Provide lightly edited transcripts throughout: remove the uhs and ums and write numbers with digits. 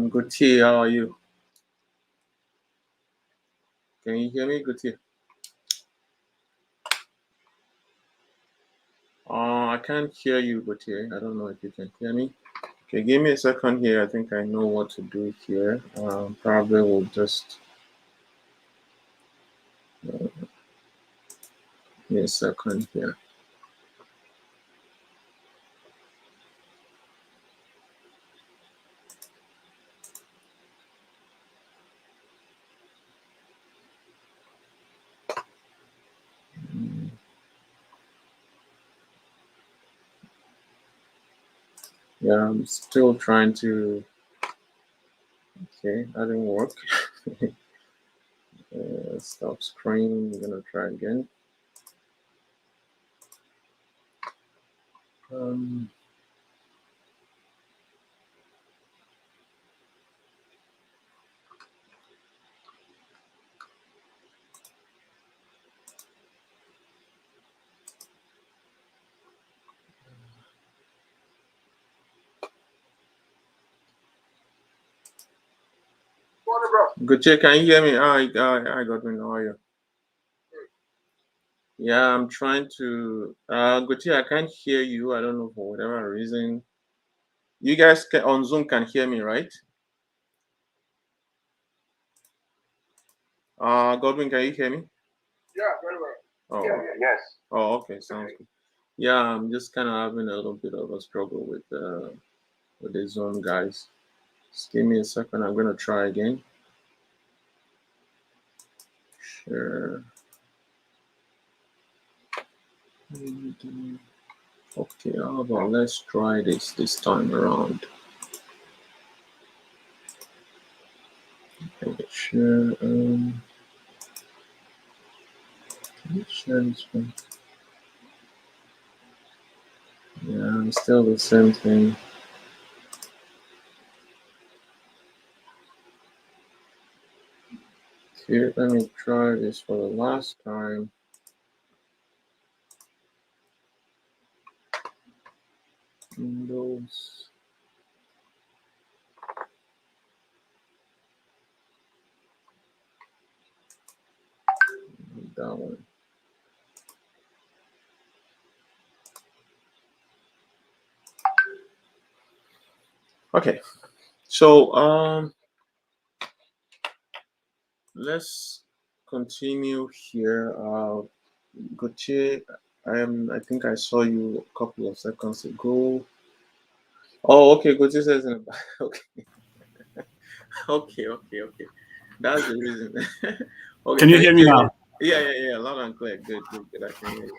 Gautier, how are you? Can you hear me, Gautier? I can't hear you, Gautier. I don't know if you can hear me. Okay, give me a second here. I think I know what to do here. Probably we'll just give me a second here. Yeah, I'm still trying to. Okay, that didn't work. Stop screen. We're gonna try again. Gautier, can you hear me? I got me. How are you? Yeah, I'm trying to. Gautier, I can't hear you. I don't know for whatever reason. You guys on Zoom can hear me, right? Godwin, can you hear me? Yeah, very well. Oh, Yes. oh, okay, sounds good. Yeah, I'm just kind of having a little bit of a struggle with the Zoom guys. Just give me a second. I'm gonna try again. Sure. Okay, how about let's try this time around. Okay, sure. Share this one. Yeah, still the same thing. Here, let me try this for the last time. Windows. That one. Okay, so let's continue here. Gautier, I think I saw you a couple of seconds ago. Oh, okay. Gautier says in the back. Okay, okay. That's the reason. Okay, Can you hear me now? Yeah. Loud and clear. Good. I can hear you.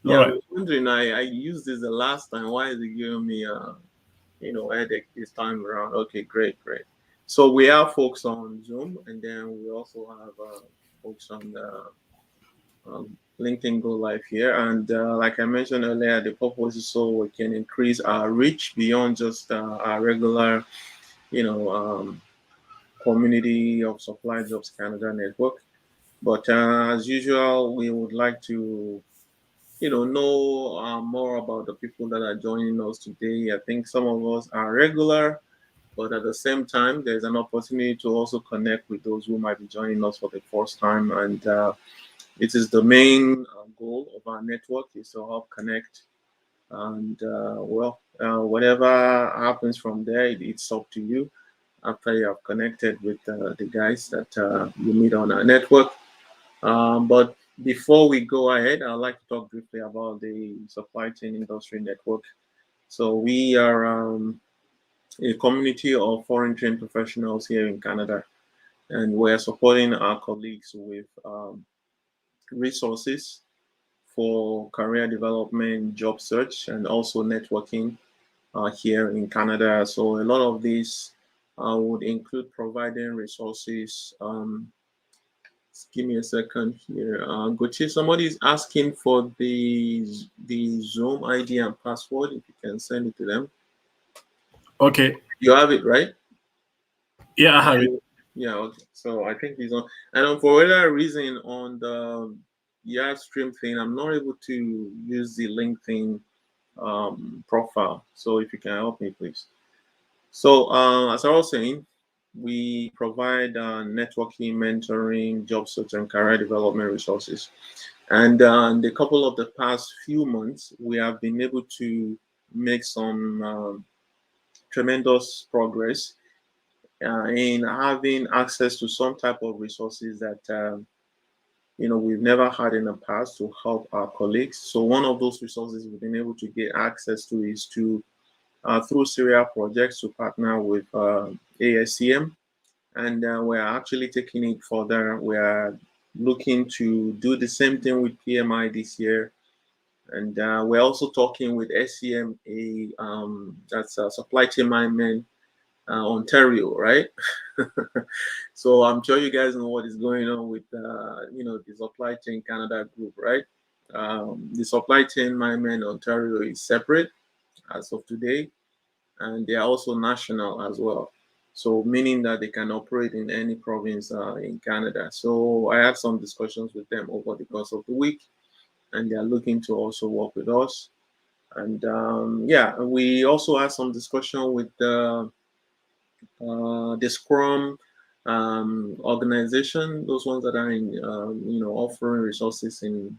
Yeah, All I right. was wondering. I used this the last time. Why is it giving me headache this time around? Okay, great. So we have folks on Zoom, and then we also have folks on the LinkedIn Go Live here. And like I mentioned earlier, the purpose is so we can increase our reach beyond just our regular, community of Supply Jobs Canada network. But as usual, we would like to, know more about the people that are joining us today. I think some of us are regular, but at the same time, there's an opportunity to also connect with those who might be joining us for the first time. And it is the main goal of our network is to help connect. And whatever happens from there, it's up to you after you have connected with the guys that you meet on our network. But before we go ahead, I'd like to talk briefly about the supply chain industry network. So we are a community of foreign trained professionals here in Canada, and we're supporting our colleagues with resources for career development, job search, and also networking here in Canada. So a lot of these would include providing resources. Give me a second here. Gautier, somebody is asking for the Zoom ID and password. If you can send it to them. Okay. You have it, right? Yeah, I have it. Yeah. Okay. So I think he's on. And for whatever reason on the stream thing, I'm not able to use the LinkedIn profile. So if you can help me, please. So as I was saying, We provide networking, mentoring, job search, and career development resources. And in the couple of the past few months, we have been able to make some tremendous progress in having access to some type of resources that we've never had in the past to help our colleagues. So one of those resources we've been able to get access to is to through Syria projects to partner with ASCM, and we're actually taking it further. We're looking to do the same thing with PMI this year, and we're also talking with SCMA, that's Supply Chain Management Ontario, right? So I'm sure you guys know what is going on with the Supply Chain Canada group, right? The Supply Chain Management Ontario is separate as of today, and they are also national as well. So meaning that they can operate in any province in Canada. So I had some discussions with them over the course of the week, and they are looking to also work with us. And yeah, we also had some discussion with the Scrum organization, those ones that are in, offering resources in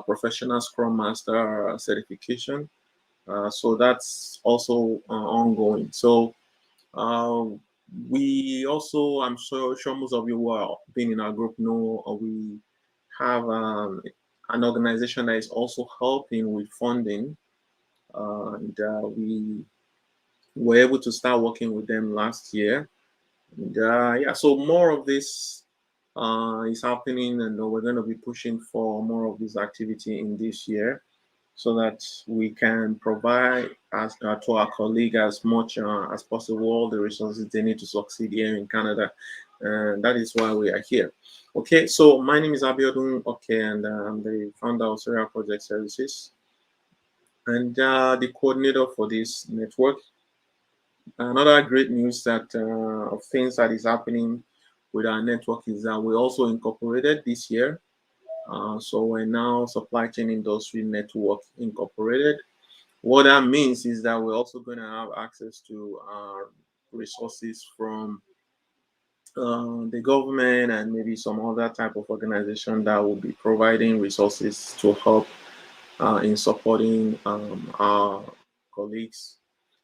professional Scrum Master certification. So that's also ongoing. So uh, we also, I'm sure most of you who are been in our group know, we have an organization that is also helping with funding, and we were able to start working with them last year. And yeah, so more of this is happening, and we're going to be pushing for more of this activity in this year, so that we can provide to our colleague as much as possible all the resources they need to succeed here in Canada. And that is why we are here. Okay, so my name is Abiodun. Okay, and I'm the founder of Surya Project Services and the coordinator for this network. Another great news that of things that is happening with our network is that we also incorporated this year. So we're now Supply Chain Industry Network Incorporated. What that means is that we're also going to have access to resources from the government and maybe some other type of organization that will be providing resources to help in supporting our colleagues.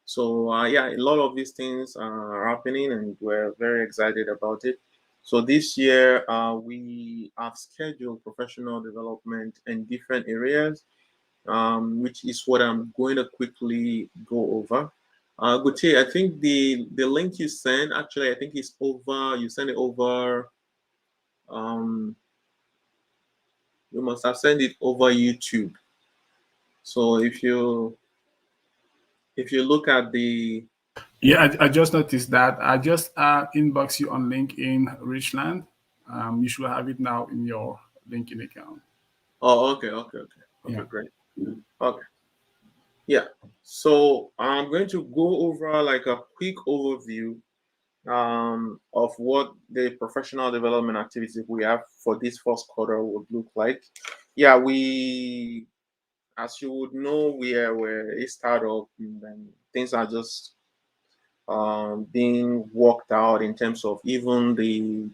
So yeah, a lot of these things are happening, and we're very excited about it. So this year we have scheduled professional development in different areas, which is what I'm going to quickly go over. Gautier, I think the link you sent, actually, I think it's over. You sent it over. Um, you must have sent it over YouTube. So if you look at the Yeah, I just noticed that. I just inbox you on LinkedIn, Richland. You should have it now in your LinkedIn account. oh, okay, Yeah. great. Okay, yeah. So I'm going to go over like a quick overview of what the professional development activities we have for this first quarter would look like. Yeah, we, as you would know, we're a startup, and things are just being worked out in terms of even the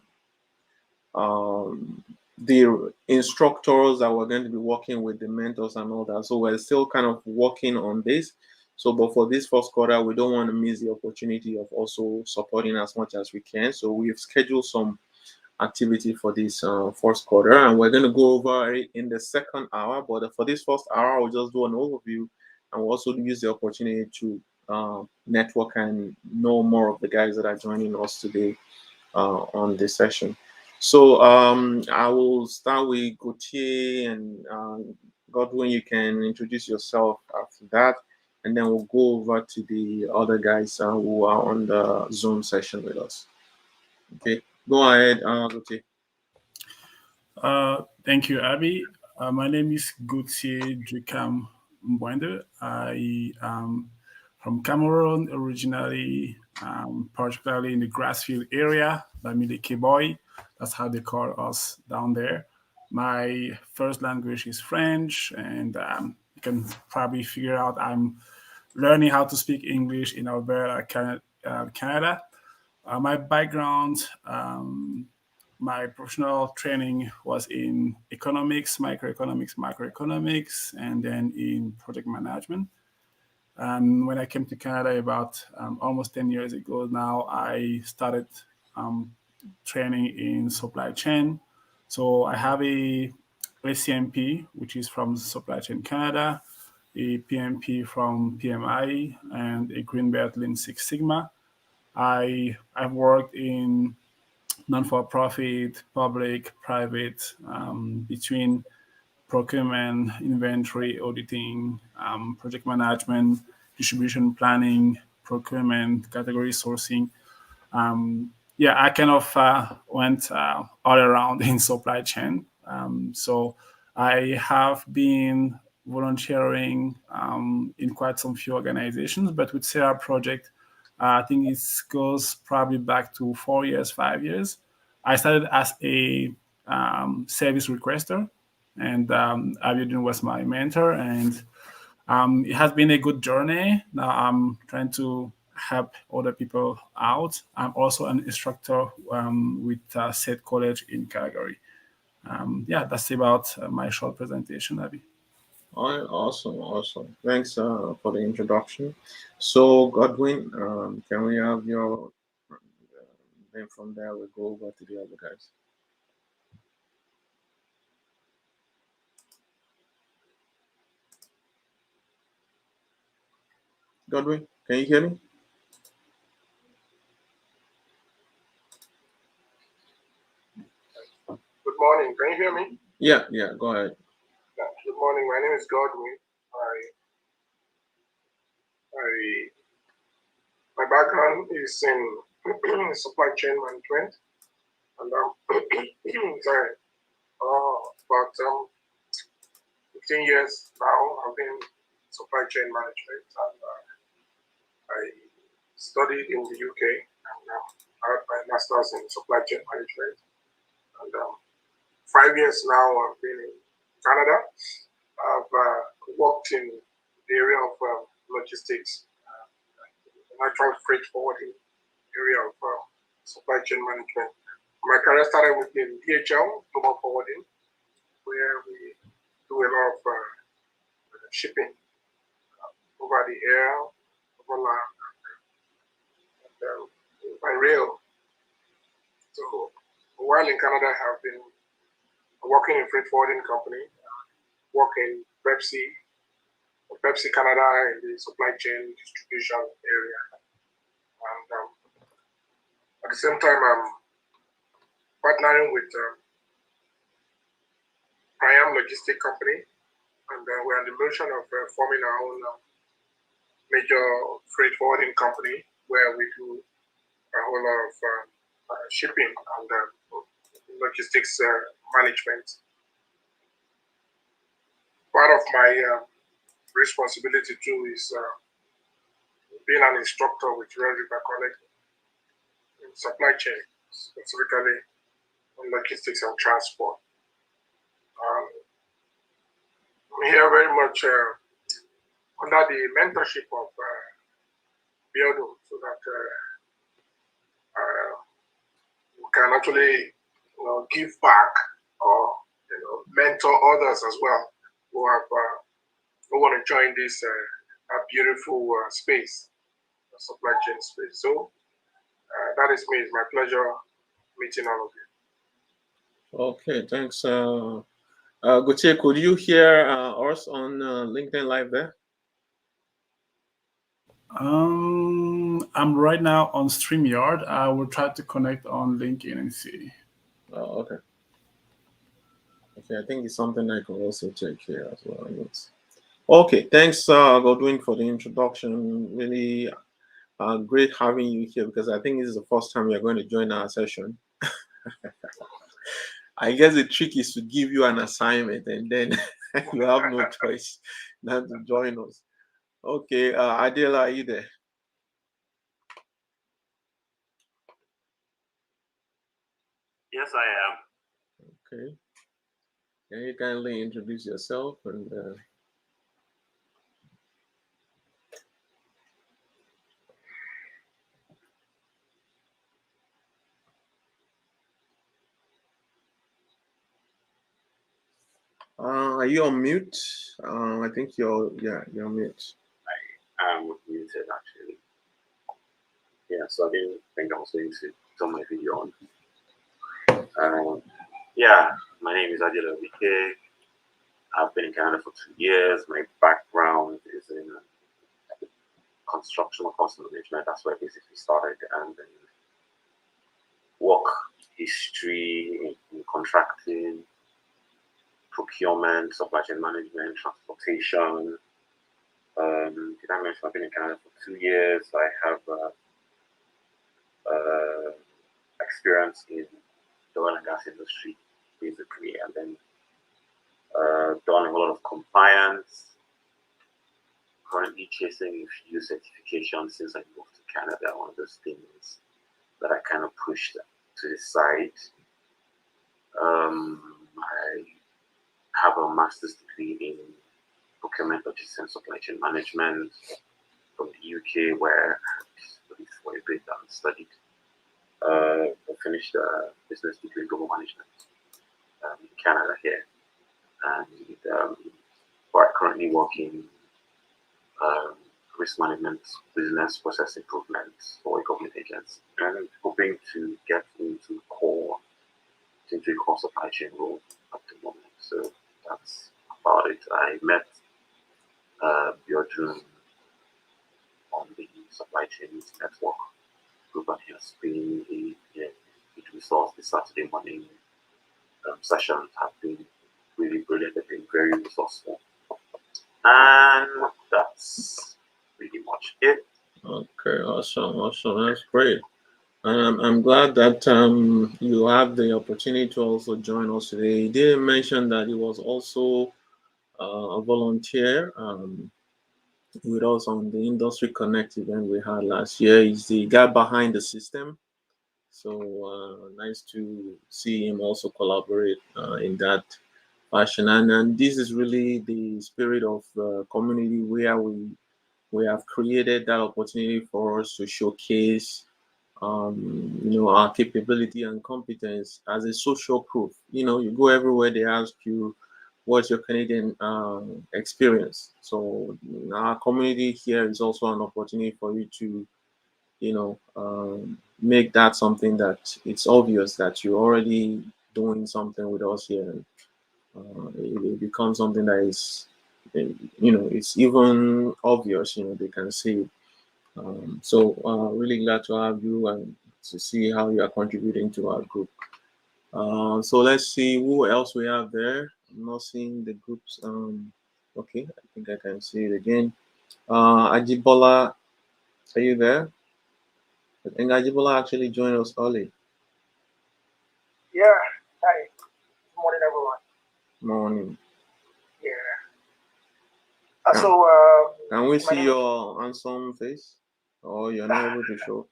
instructors that we're going to be working with, the mentors and all that. So we're still kind of working on this. So, but for this first quarter, we don't want to miss the opportunity of also supporting as much as we can. So we've scheduled some activity for this first quarter, and we're going to go over it in the second hour. But for this first hour, we'll just do an overview, and we'll also use the opportunity to network and know more of the guys that are joining us today on this session. So I will start with Gautier, and Godwin, you can introduce yourself after that, and then we'll go over to the other guys who are on the Zoom session with us. Okay, go ahead, Gautier. Thank you, Abby. My name is Gauthier Drikam Mbwende. I am from Cameroon originally, particularly in the Grassfield area, Bamile Boy. That's how they call us down there. My first language is French, and you can probably figure out I'm learning how to speak English in Alberta, Canada. My background, my professional training was in economics, microeconomics, macroeconomics, and then in project management. And when I came to Canada about almost 10 years ago now, I started um, training in supply chain. So I have a CMP, which is from Supply Chain Canada, a PMP from PMI, and a Green Belt Lean Six Sigma. I've worked in non-for-profit, public, private, between procurement, inventory, auditing, project management, distribution planning, procurement, category sourcing. Yeah, I kind of went all around in supply chain. So I have been volunteering in quite some few organizations, but with Sarah Project, I think it goes probably back to 4 years, 5 years. I started as a service requester, and Abiodun was my mentor, and it has been a good journey. Now I'm trying to help other people out. I'm also an instructor with State College in Calgary. Yeah, that's about my short presentation, Abby. All right, awesome, awesome. Thanks for the introduction. So, Godwin, can we have your name from there? We'll go over to the other guys. Godwin, can you hear me? Good morning. Can you hear me? Yeah, yeah, go ahead. Yeah. Good morning. My name is Godwin. I my background is in supply chain management, and sorry, about 15 years now I've been in supply chain management, and I studied in the UK, and I had my master's in supply chain management, and 5 years now I've been in Canada. I've worked in the area of logistics, natural freight forwarding area of supply chain management. My career started within DHL, global forwarding, where we do a lot of shipping over the air, over land, and by rail. So while in Canada, I have been working in freight forwarding company, working Pepsi Canada in the supply chain distribution area. And at the same time, I'm partnering with Priam Logistic Company, and we're in the motion of forming our own major freight forwarding company where we do a whole lot of shipping and logistics management. Part of my responsibility too is being an instructor with Red River College in supply chain, specifically in logistics and transport. I'm here very much under the mentorship of Biodo, so that we can actually give back or mentor others as well who have who want to join this beautiful space, supply chain space. So that is me. It's my pleasure meeting all of you. Okay, thanks. Gautier, could you hear us on LinkedIn Live there? I'm right now on StreamYard. I will try to connect on LinkedIn and see. Oh, okay. Okay, I think it's something I can also check here as well. Okay, thanks, Godwin, for the introduction. Really great having you here because I think this is the first time you're going to join our session. I guess the trick is to give you an assignment and then you have no choice than to join us. Okay, Adela, are you there? Yes, I am. Okay. Can you kindly introduce yourself and Are you on mute? I think you're on mute. I'm muted actually. Yeah, so I didn't think I was going to turn my video on. Yeah, my name is Adela Wike. I've been in Canada for 2 years. My background is in construction cost management. That's where I basically started, and then work history in contracting, procurement, supply chain management, transportation. Did I mention I've been in Canada for 2 years? I have experience in the oil and gas industry, basically, and then done a lot of compliance. Currently chasing a few certifications since I moved to Canada. One of those things that I kind of pushed to the side. I have a master's degree in procurement, logistics, and supply chain management from the UK, where I studied for a bit and studied. I finished a business degree in global management in Canada here, and currently working risk management, business process improvement for a government agency, and hoping to get into a core supply chain role at the moment. So that's about it. I met Bjorn on the supply chain network group, and he has been a resource. The Saturday morning sessions have been really brilliant. They've been very resourceful, and that's pretty much it. Okay, awesome. That's great. I'm glad that you have the opportunity to also join us today. You didn't mention that he was also a volunteer with us on the Industry Connect event we had last year. He's the guy behind the system. So nice to see him also collaborate in that fashion. And this is really the spirit of the community where we have created that opportunity for us to showcase our capability and competence as a social proof. You go everywhere, they ask you, what's your Canadian experience? So our community here is also an opportunity for you to, make that something that it's obvious that you're already doing something with us here. And it becomes something that is, it's even obvious, they can see. So really glad to have you and to see how you are contributing to our group. So let's see who else we have there. I'm not seeing the groups. Okay, I think I can see it again. Ajibola, are you there? I think Ajibola actually joined us early. Yeah. Hi. Good morning, everyone. Morning. Yeah. Can, So, can we my see name is. your handsome face? Or you're not able to show?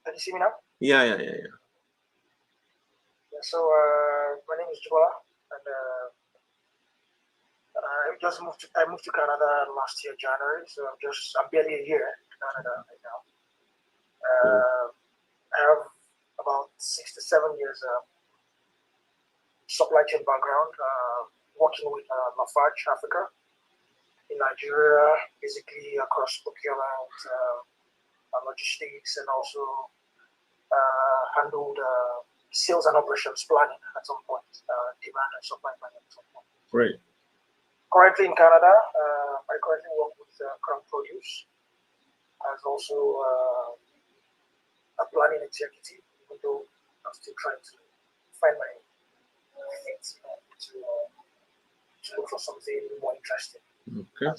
Can you see me now? Yeah. Yeah. So, my name is Joa, and I moved to Canada last year, January. So I'm barely a year in Canada right now. I have about 6 to 7 years supply chain background, working with Lafarge Africa in Nigeria, basically across procurement, logistics, and also handled sales and operations planning at some point, demand and supply planning at some point. Great. Currently in Canada, I currently work with Crown Produce as also a planning executive, even though I'm still trying to find my feet to look for something more interesting. Okay.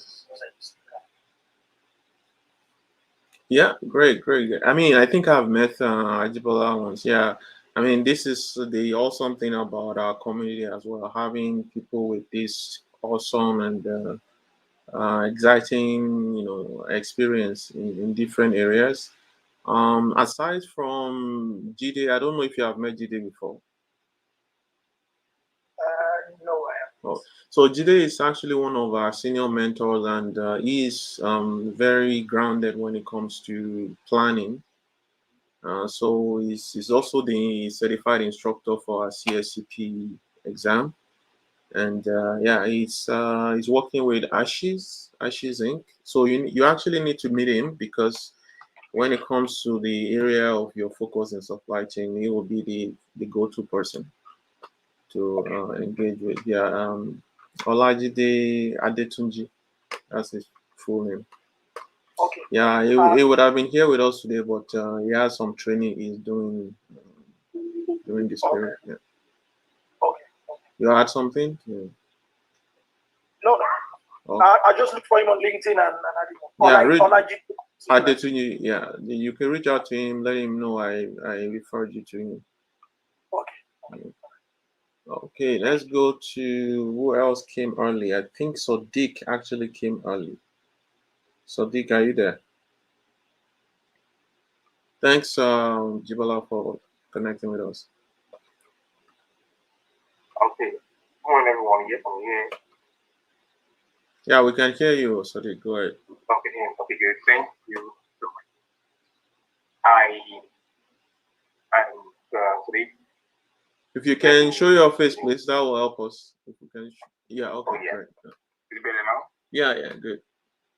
Yeah, great. I mean, I think I've met Ajibola once. Yeah, I mean, this is the awesome thing about our community as well, having people with this awesome and exciting, experience in different areas. Aside from GD, I don't know if you have met GD before. No, I haven't. Oh, so Jide is actually one of our senior mentors, and he is very grounded when it comes to planning. So he's also the certified instructor for our CSCP exam. And yeah, he's working with Ashes Inc. So you actually need to meet him, because when it comes to the area of your focus in supply chain, he will be the go-to person to engage with. Yeah, Olajide Adetunji, that's his full name. Okay. Yeah, he would have been here with us today, but he has some training he's doing during this period. Yeah. Okay. You had something? Yeah. No. Oh. I just looked for him on LinkedIn and I didn't. Yeah, Adetunji. Yeah, you can reach out to him. Let him know I referred you to him. Okay. Okay, let's go to who else came early. I think Sadiq actually came early. Sadiq, are you there? Thanks, Jibala, for connecting with us. Okay. Good morning, everyone. Yes, I'm here. Yeah, we can hear you, Sadiq. Go ahead. Okay, good. Thank you so much. I'm Sadiq. If you can show your face, please, that will help us. If you can, yeah, okay, yeah. great. Is it better now? Yeah, good.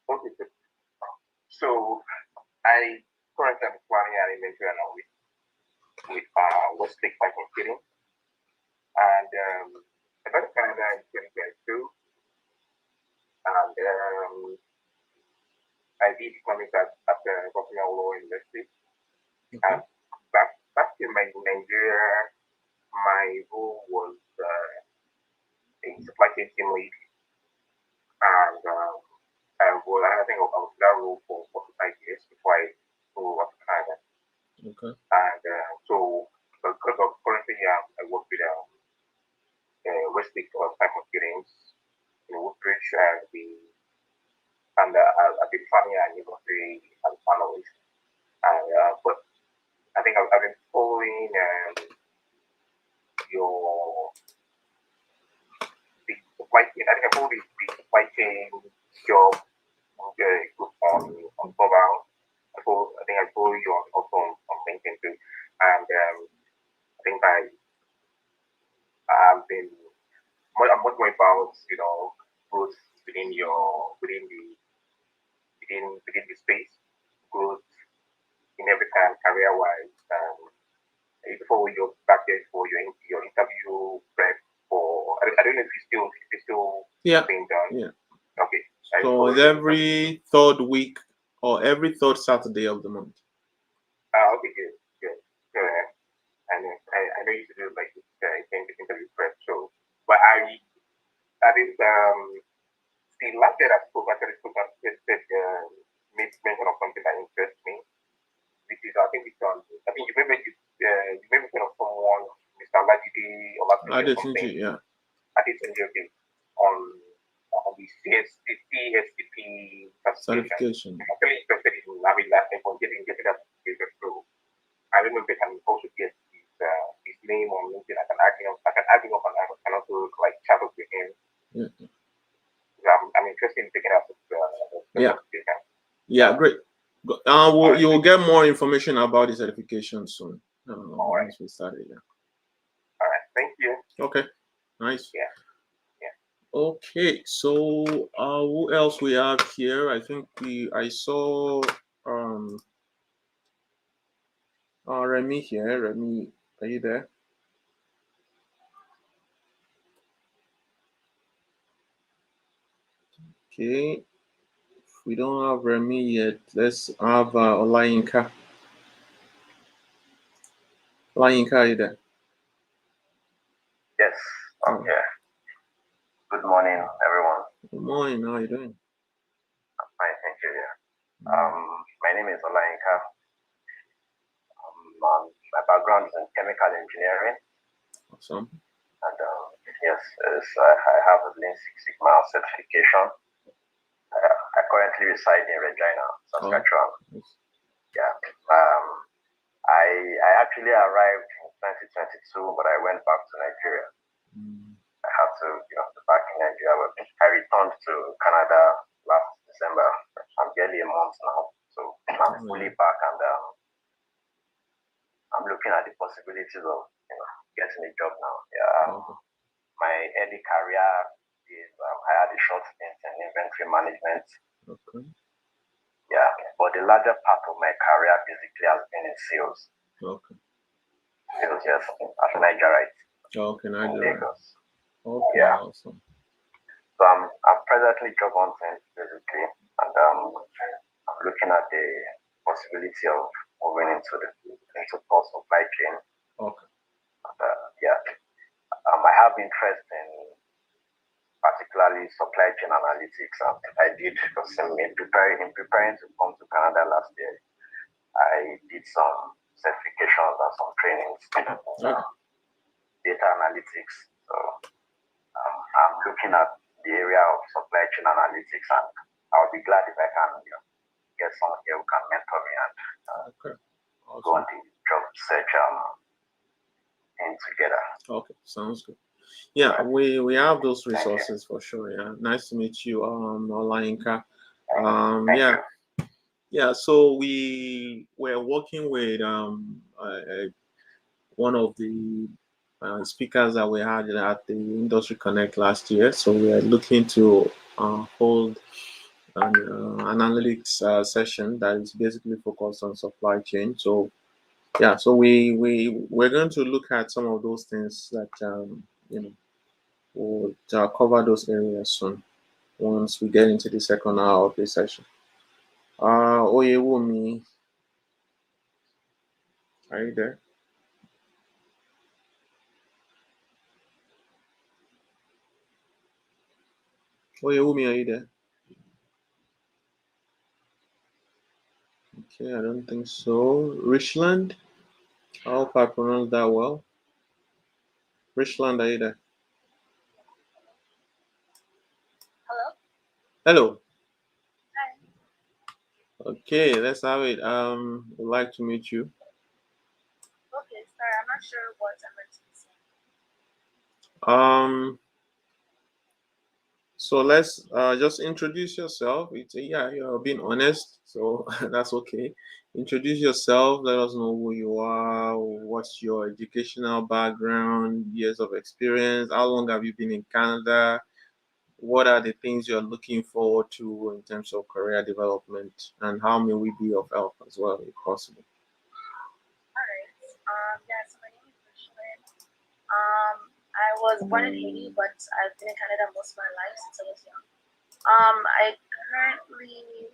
Okay, good. So I currently am planning an event now with Westlake Bike Computing, and I got to Canada in 2022, and I did economics at the Government Law University. Okay. And back in Nigeria, my role was a supply chain team lead, and I think I was in that role for 5 years before I moved up to Canada. Okay. And so, because of currently I work with Westlake Type Computing in Woodbridge, and I've been planning an industry as an analyst. But I think I've been following the supply chain. I think I follow the supply chain job on mobile. I think I follow you also on LinkedIn too. And I think I've been I'm much more about growth within the space, growth in every kind career wise. Before you're back there for your interview prep for I don't know if it's still being done. Yeah. Okay. So it's every third week or every third Saturday of the month. Okay, good. And I know you do like interview prep. So, but I think the last day that spoke actually made mention of something that interests me, which is I think it's on. I think you may mention of someone, Mr. Lajide or something. Yeah. Okay, on the CSCP certification. I'm actually interested in having that and getting that certification through. I don't know if they can also get his name on LinkedIn. I can add him up and I can also like chat with him. Yeah. I'm interested in picking up the certification. Yeah, great. You will get more information about the certification soon. Once we started. Yeah. All right. Thank you. Okay. Nice. Yeah. Okay, so who else we have here? I think I saw Remy here. Remy, are you there? Okay. If we don't have Remy yet, let's have Olayinka. Olayinka, are you there? Yes, I'm here. Good morning, everyone. Good morning. How are you doing? I'm fine, thank you. My name is Olayinka. My background is in chemical engineering. Awesome. And yes, I have a Lean Six Sigma certification. I currently reside in Regina, Saskatchewan. Yeah. I actually arrived in 2022, but I went back to Nigeria. I had to, back in Nigeria. But I returned to Canada last December. I'm barely a month now, so I'm fully back, and I'm looking at the possibilities of getting a job now. Yeah. Okay. My early career is I had a short stint in inventory management. Okay. Yeah, but the larger part of my career basically has been in sales. Okay. Sales, yes, at Nigerite. Okay, In Nigeria. Lagos. Okay, Yeah. awesome. So I'm presently job hunting basically, and I'm looking at the possibility of moving into post supply chain. Okay. And, yeah, I have interest in particularly supply chain analytics. I did because in preparing to come to Canada last year, I did some certifications and some trainings in data analytics. So I'm looking at the area of supply chain analytics, and I'll be glad if I can get someone here who can mentor me and Okay. go on the job search in together. Okay, sounds good. Yeah, we have those resources for sure. Yeah, nice to meet you, Olayinka. Thank Yeah, you. yeah. So we're working with one of the speakers that we had at the Industry Connect last year. So we are looking to hold an analytics session that is basically focused on supply chain. So yeah, so we're going to look at some of those things that we'll cover those areas soon once we get into the second hour of the session. Oyewumi, are you there? Oyewumi, are you there? Okay, I don't think so. Richland, I hope I pronounced that well. Richland, are you there? Hello? Hello. Hi. Okay, let's have it. Would like to meet you. Okay, sorry, I'm not sure what I'm meant to be saying. So let's just introduce yourself. Yeah, you're being honest, so that's okay. Introduce yourself. Let us know who you are. What's your educational background, years of experience? How long have you been in Canada? What are the things you're looking forward to in terms of career development, and how may we be of help as well, if possible? Alright. Yeah, so my name is Richland. I was born in Haiti, but I've been in Canada most of my life since I was young. I currently,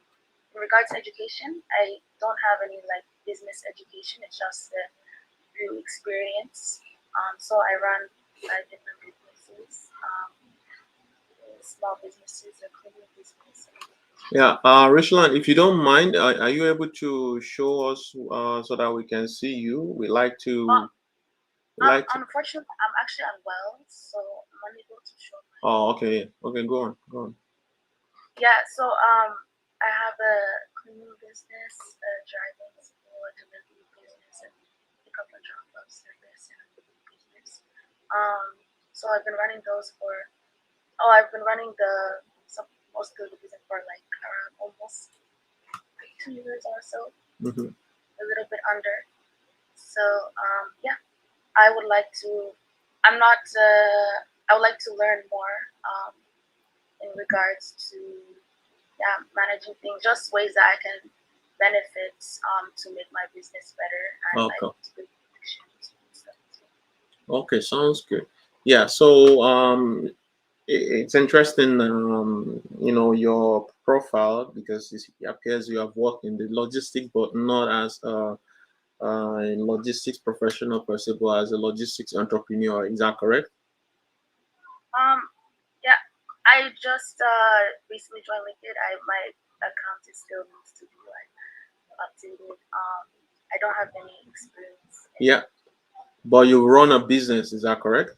in regards to education, I don't have any like business education. It's just through experience. So I run different businesses, small businesses, a cleaning business. Yeah, Richland, if you don't mind, are you able to show us so that we can see you? We like to. Unfortunately, I'm actually unwell, so I'm unable to show my. Oh, okay. Okay, go on. Go on. Yeah, so I have a cleaning business, a driving school, a delivery business, and pick up and drop off service and a food business. So I've been running those for. Oh, I've been running most of the business for like around almost like 2 years or so, Mm-hmm. a little bit under. So yeah, I would like to. I'm not. I would like to learn more in regards to managing things, just ways that I can benefit to make my business better and Okay. like to build connections and stuff. Okay, sounds good. Yeah, so it's interesting, your profile because it appears you have worked in the logistics, but not as a logistics professional per se, but as a logistics entrepreneur. Is that correct? Yeah, I just recently joined LinkedIn. My account is still needs to be like updated. I don't have any experience. Yeah, but you run a business. Is that correct?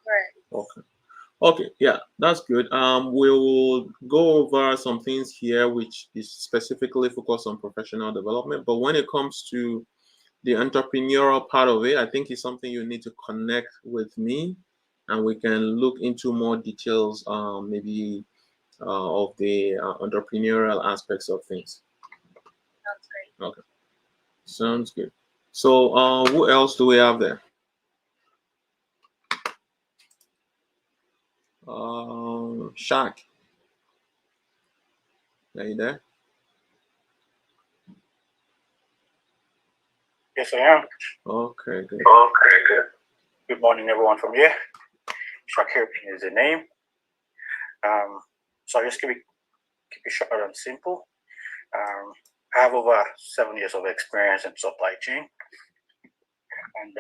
Correct. Okay. Okay, yeah, that's good. We will go over some things here which is specifically focused on professional development. But when it comes to the entrepreneurial part of it, I think it's something you need to connect with me, and we can look into more details, maybe of the entrepreneurial aspects of things. Sounds great. Okay, sounds good. So, who else do we have there? Shaq, are you there? Yes, I am. Okay, good. Okay, good. Good morning, everyone from here. Shakir is the name. So I'll just keep it short and simple. I have over 7 years of experience in supply chain, and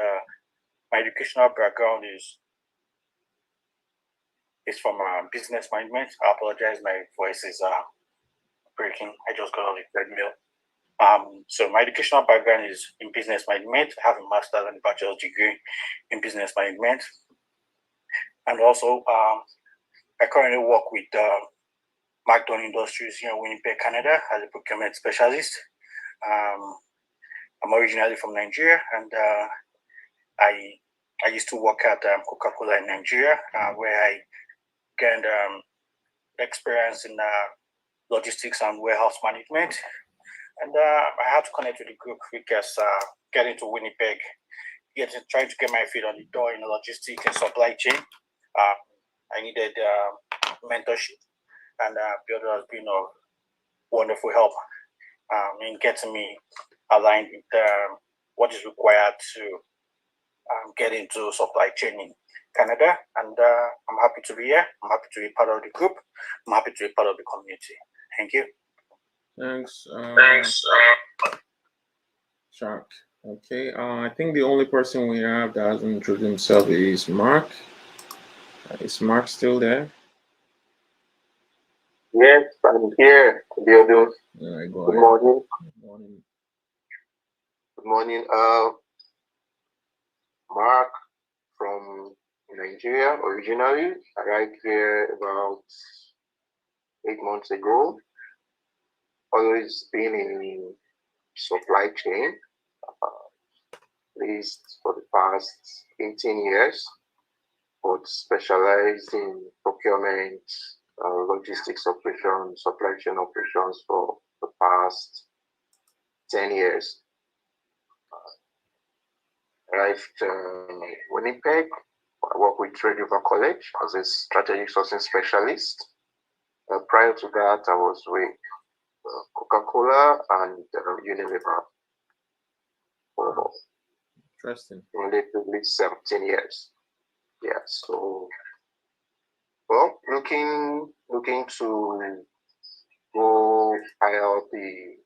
my educational background is from business management. I apologize, my voice is breaking. I just got off the treadmill. So my educational background is in business management. I have a master's and bachelor's degree in business management, and also I currently work with McDonald Industries here in Winnipeg, Canada, as a procurement specialist. I'm originally from Nigeria, and I used to work at Coca-Cola in Nigeria, where I gained experience in logistics and warehouse management. And I had to connect with the group because getting to Winnipeg, trying to get my feet on the door in logistics and supply chain, I needed mentorship, and Piotr has been of wonderful help in getting me aligned with what is required to get into supply chain in Canada. And I'm happy to be here. I'm happy to be part of the group. I'm happy to be part of the community. Thank you. Thanks. Thanks. Shaq. Okay. I think the only person we have that hasn't introduced himself is Mark. Is Mark still there? Yes, I'm here. Good Good morning. Good morning. Good morning. Mark from Nigeria originally. Arrived here about 8 months ago. Always been in supply chain, at least for the past 18 years, but specialized in procurement, logistics operations, supply chain operations for the past 10 years. Arrived Winnipeg. I work with Trade River College as a strategic sourcing specialist. Prior to that, I was with Coca-Cola and Unilever for Interesting. relatively 17 years. Yeah, so well, looking to go higher up the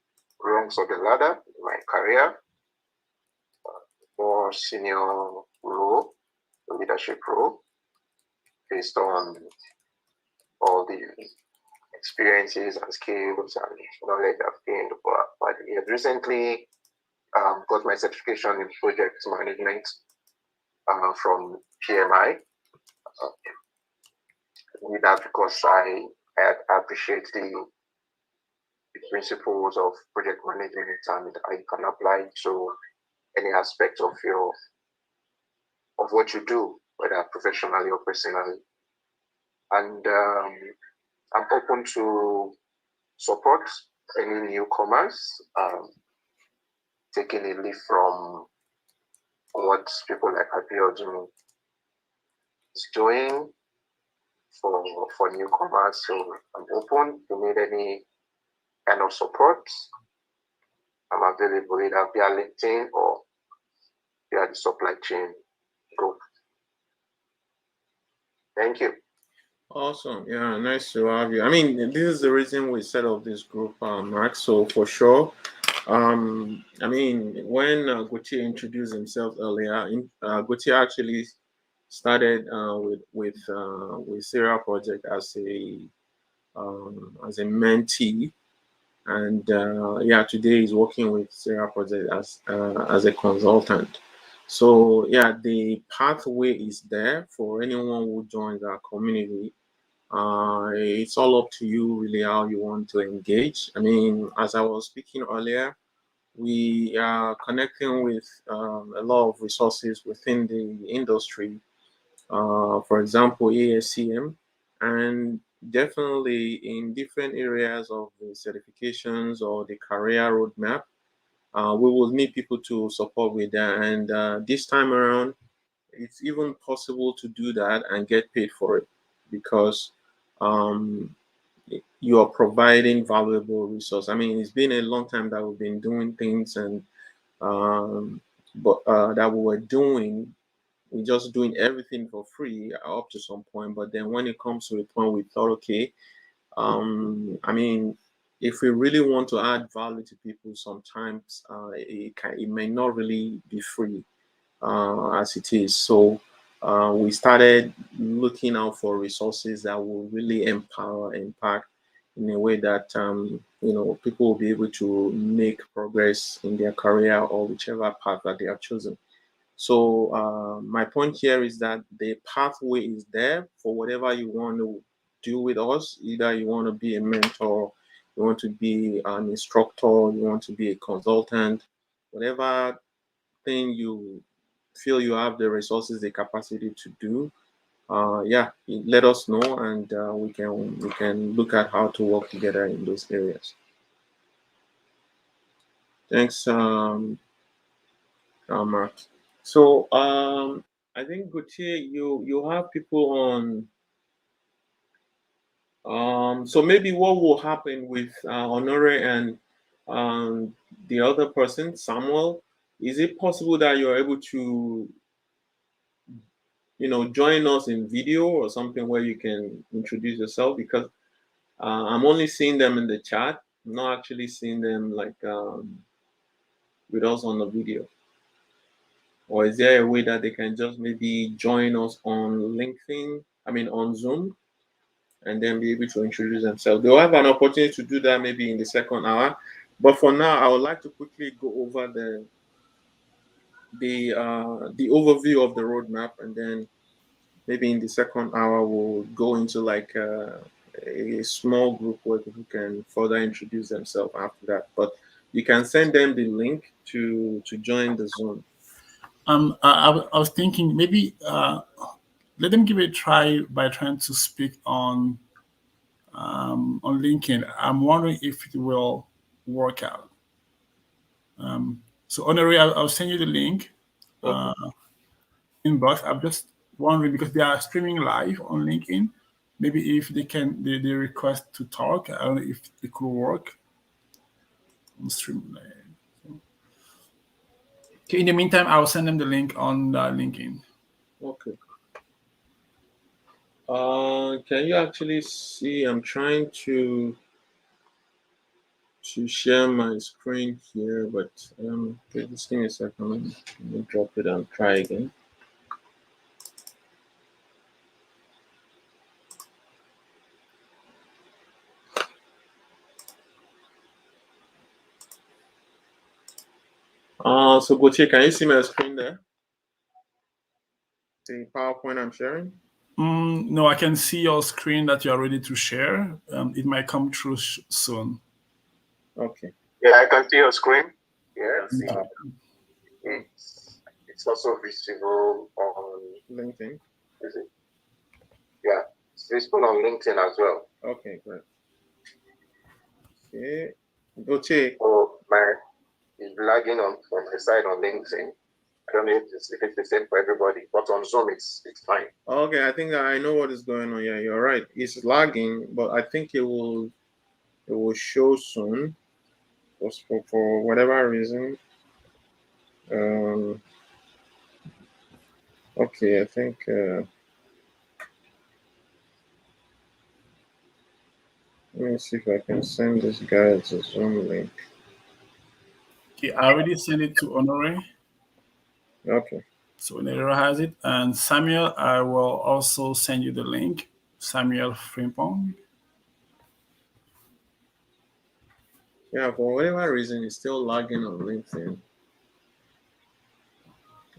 rungs of the ladder in my career, more senior role, leadership role, based on all the experiences and skills and knowledge I've gained over the years. Recently, got my certification in project management from PMI. Did that because I appreciate the principles of project management and I can apply to any aspect of what you do, whether professionally or personally. And I'm open to support any newcomers, taking a leaf from what people like Abiodun is doing for newcomers. So I'm open. If you need any kind of support, I'm available either via LinkedIn or via the supply chain group. Thank you. Awesome. Yeah, nice to have you. I mean, this is the reason we set up this group, Mark. So for sure, I mean, when Gautier introduced himself earlier, Gautier actually started with Serial Project as a mentee, and yeah, today he's working with Serial Project as a consultant. So yeah, the pathway is there for anyone who joins our community. It's all up to you really how you want to engage. I mean, as I was speaking earlier, we are connecting with a lot of resources within the industry. For example, ASCM, and definitely in different areas of the certifications or the career roadmap. we will need people to support with that. And this time around, it's even possible to do that and get paid for it, because um, you are providing valuable resource. I mean, it's been a long time that we've been doing things, and but that we were doing, we're just doing everything for free up to some point. But then when it comes to a point, we thought, okay, I mean, if we really want to add value to people, sometimes it may not really be free as it is. So we started looking out for resources that will really empower, impact in a way that people will be able to make progress in their career or whichever path that they have chosen. So my point here is that the pathway is there for whatever you want to do with us. Either you want to be a mentor, you want to be an instructor, you want to be a consultant, whatever thing you feel you have the resources, the capacity to do. Yeah, let us know, and we can look at how to work together in those areas. Thanks, Mark. So I think Gautier, you have people on. So maybe what will happen with Honore and the other person, Samuel? Is it possible that you're able to, join us in video or something where you can introduce yourself? Because I'm only seeing them in the chat, I'm not actually seeing them like with us on the video. Or is there a way that they can just maybe join us on LinkedIn, on Zoom, and then be able to introduce themselves? They'll have an opportunity to do that maybe in the second hour. But for now, I would like to quickly go over the overview of the roadmap, and then maybe in the second hour we'll go into like a small group where people can further introduce themselves after that. But you can send them the link to join the Zoom. I was thinking maybe let them give it a try by trying to speak on LinkedIn. I'm wondering if it will work out. So Honore, I'll send you the link inbox. I'm just wondering because they are streaming live on LinkedIn. Maybe if they request to talk. I don't know if it could work on stream live. Okay. In the meantime, I'll send them the link on LinkedIn. Okay. Can you actually see? I'm trying to share my screen here, but okay, just give me a second. Let me drop it and try again. So Gautier, can you see my screen there? The PowerPoint I'm sharing? No, I can see your screen that you are ready to share. It might come through soon. Okay. Yeah, I can see your screen. Yes. It's also visible on LinkedIn. Is it? Yeah, it's visible on LinkedIn as well. Okay, great. Okay. Gautier. Oh, it's lagging on from my side on LinkedIn. I don't know if it's the same for everybody, but on Zoom it's fine. Okay, I think I know what is going on. Yeah, you're right. It's lagging, but I think it will show soon. For whatever reason. Okay, I think let me see if I can send this guy the Zoom link. Okay, I already sent it to Honore. Okay. So Honore has it. And Samuel, I will also send you the link. Samuel Frimpong. Yeah, for whatever reason, it's still lagging on LinkedIn.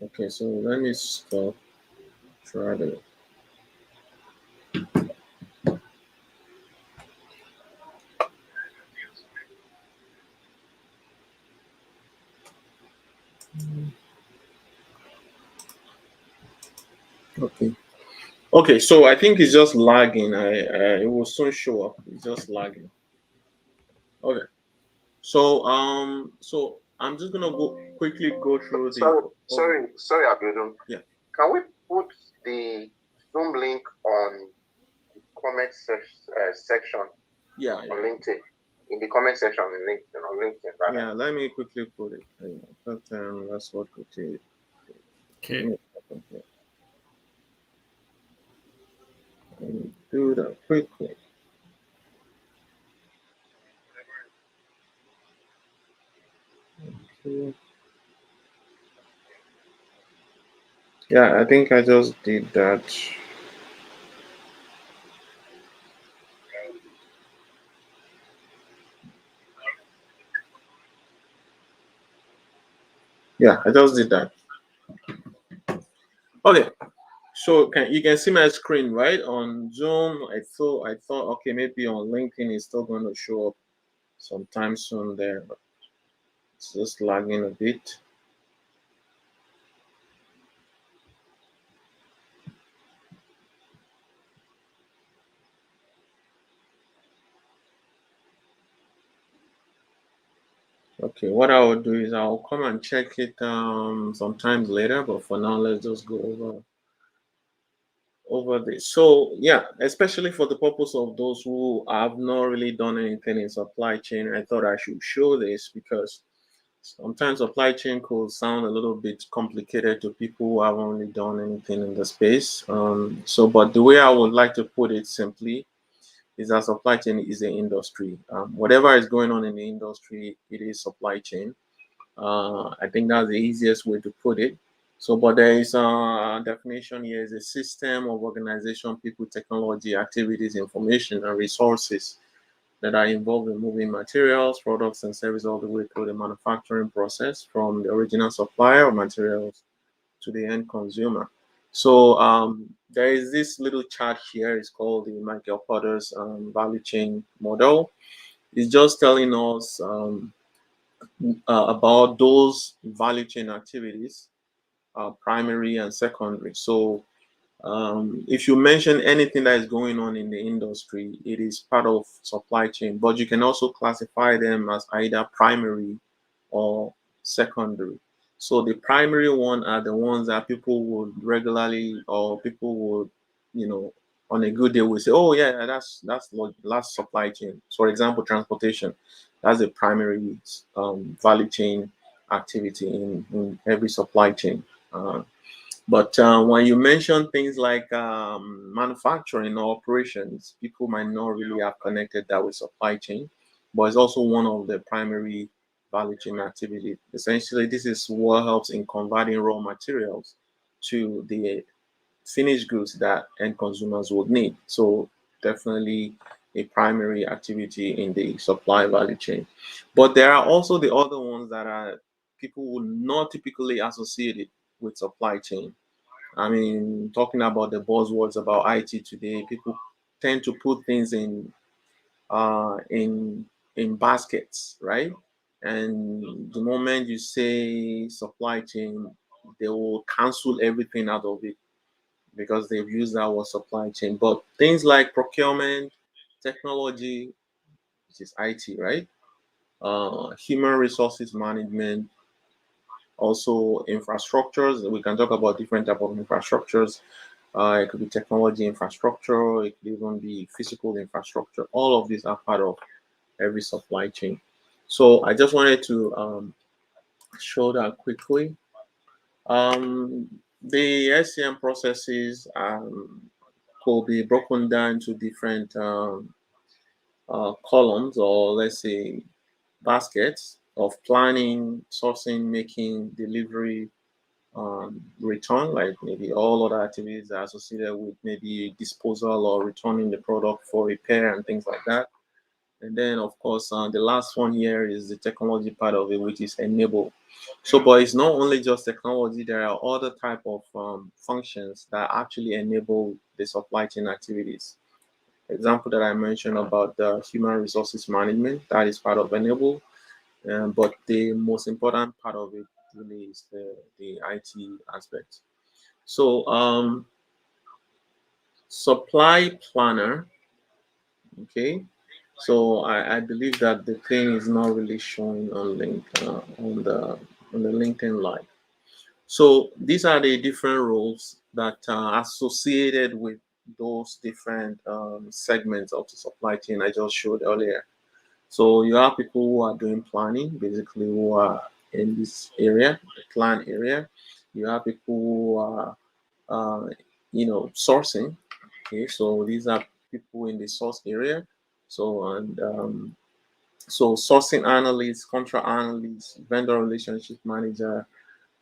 Okay, so let me stop. Try to. Okay. Okay, so I think it's just lagging. It will soon show up. It's just lagging. Okay. So I'm just gonna quickly go through the. Sorry, Abiodun. Yeah. Can we put the Zoom link on the comment section Yeah. on LinkedIn? In the comment section on LinkedIn, rather. Yeah, let me quickly put it. But that's what we did. Okay. Let me do that quickly. Okay. Yeah, I think I just did that. Yeah, I just did that. Okay, so you can see my screen right on Zoom. I thought okay, maybe on LinkedIn it's still going to show up sometime soon there, but it's just lagging a bit. Okay, what I will do is I'll come and check it sometimes later, but for now let's just go over this. So yeah, especially for the purpose of those who have not really done anything in supply chain, I thought I should show this because sometimes supply chain could sound a little bit complicated to people who haven't really done anything in the space. But the way I would like to put it simply is that supply chain is an industry. Whatever is going on in the industry, it is supply chain. I think that's the easiest way to put it. So, but there is a definition here is a system of organization, people, technology, activities, information, and resources that are involved in moving materials, products, and services all the way through the manufacturing process from the original supplier of materials to the end consumer. So there is this little chart here. It's called the Michael Porter's value chain model. It's just telling us about those value chain activities, primary and secondary. So if you mention anything that is going on in the industry, it is part of supply chain, but you can also classify them as either primary or secondary. So the primary one are the ones that people would regularly or people would, you know, on a good day will say, oh yeah, that's supply chain. So for example, transportation, that's a primary value chain activity in every supply chain. But when you mention things like manufacturing or operations, people might not really have connected that with supply chain, but it's also one of the primary value chain activity. Essentially, this is what helps in converting raw materials to the finished goods that end consumers would need. So definitely a primary activity in the supply value chain. But there are also the other ones that are people would not typically associate it with supply chain. I mean, talking about the buzzwords about IT today, people tend to put things uh, in in baskets, right? And the moment you say supply chain, they will cancel everything out of it because they've used that word supply chain. But things like procurement, technology, which is IT, right? Human resources management, also infrastructures. We can talk about different type of infrastructures. It could be technology infrastructure. It could even be physical infrastructure. All of these are part of every supply chain. So I just wanted to show that quickly. The SCM processes could be broken down to different columns, or let's say baskets of planning, sourcing, making, delivery, return, like maybe all other activities that are associated with maybe disposal or returning the product for repair and things like that. And then, of course, the last one here is the technology part of it, which is enable. So, but it's not only just technology. There are other type of functions that actually enable the supply chain activities. Example that I mentioned about the human resources management, that is part of enable. But the most important part of it really is the IT aspect. So, supply planner, okay. So I believe that the thing is not really showing on link on the LinkedIn Live. So these are the different roles that are associated with those different segments of the supply chain I just showed earlier. So you have people who are doing planning, basically who are in this area, the plan area. You have people who are, uh, sourcing. Okay, so these are people in the source area. So sourcing analysts, contract analysts, vendor relationship manager,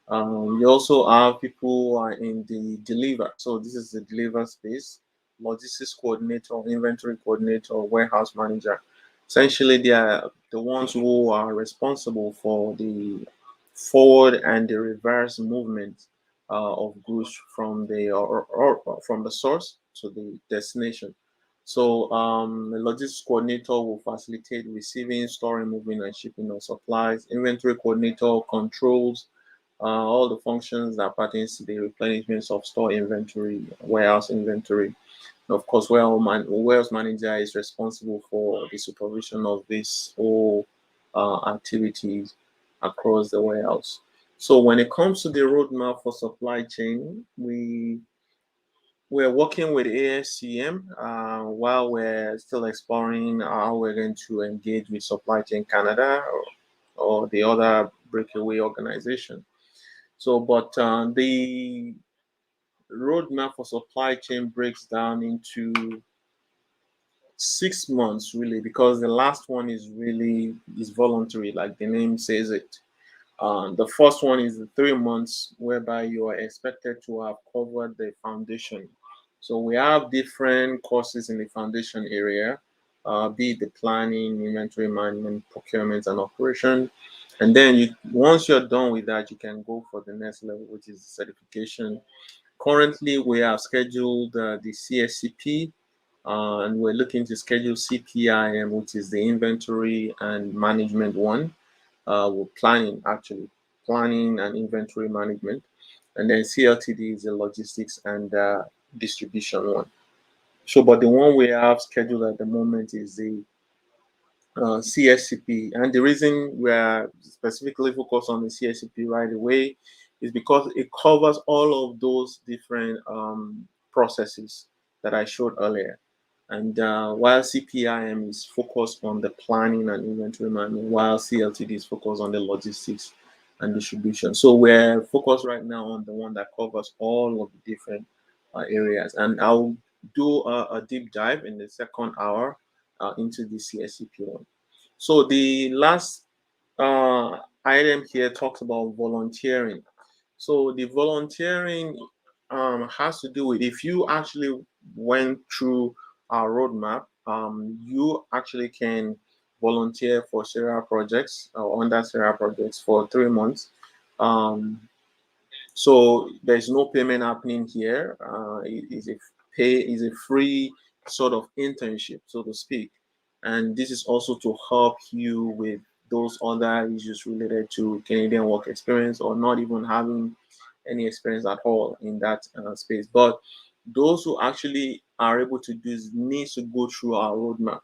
you also have people who are in the deliver. So this is the deliver space, logistics coordinator, inventory coordinator, warehouse manager. Essentially, they are the ones who are responsible for the forward and the reverse movement of goods from or from the source to the destination. So the logistics coordinator will facilitate receiving, storing, moving, and shipping of supplies. Inventory coordinator controls all the functions that pertains to the replenishment of store inventory, warehouse inventory. Of course, warehouse manager is responsible for the supervision of this whole activities across the warehouse. So when it comes to the roadmap for supply chain, we're working with ASCM while we're still exploring how we're going to engage with Supply Chain Canada or the other breakaway organization. So, but the roadmap for supply chain breaks down into 6 months really, because the last one is voluntary, like the name says it. The first one is the 3 months, whereby you are expected to have covered the foundation. So we have different courses in the foundation area, be it the planning, inventory management, procurement, and operation. And then once you're done with that, you can go for the next level, which is certification. Currently, we have scheduled the CSCP, and we're looking to schedule CPIM, which is the inventory and management one. We're planning, actually, planning and inventory management. And then CLTD is the logistics and distribution one. So, but the one we have scheduled at the moment is the CSCP. And the reason we are specifically focused on the CSCP right away is because it covers all of those different processes that I showed earlier. And while CPIM is focused on the planning and inventory management, while CLTD is focused on the logistics and distribution. So we're focused right now on the one that covers all of the different areas. And I'll do a deep dive in the second hour into the CSCP one. So the last item here talks about volunteering. So the volunteering has to do with, if you actually went through our roadmap, you actually can volunteer for serial projects or under serial projects for 3 months. So there's no payment happening here. It is a free sort of internship, so to speak. And this is also to help you with those other issues related to Canadian work experience or not even having any experience at all in that space. But those who actually are able to do this needs to go through our roadmap.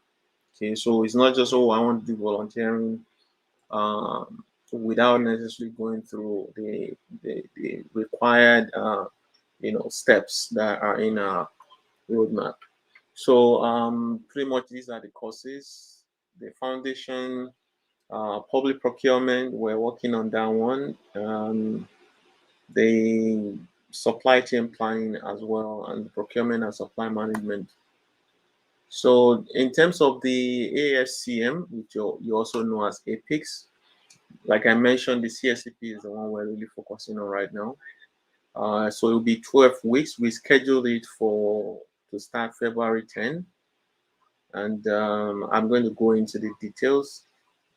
Okay, so it's not just, oh, I want to do volunteering without necessarily going through the required steps that are in our roadmap. So pretty much these are the courses. The foundation, public procurement, we're working on that one. The supply chain planning as well, and procurement and supply management. So in terms of the ASCM, which you also know as APICS, like I mentioned, the CSCP is the one we're really focusing on right now. So it'll be 12 weeks. We scheduled it to start February 10, and I'm going to go into the details.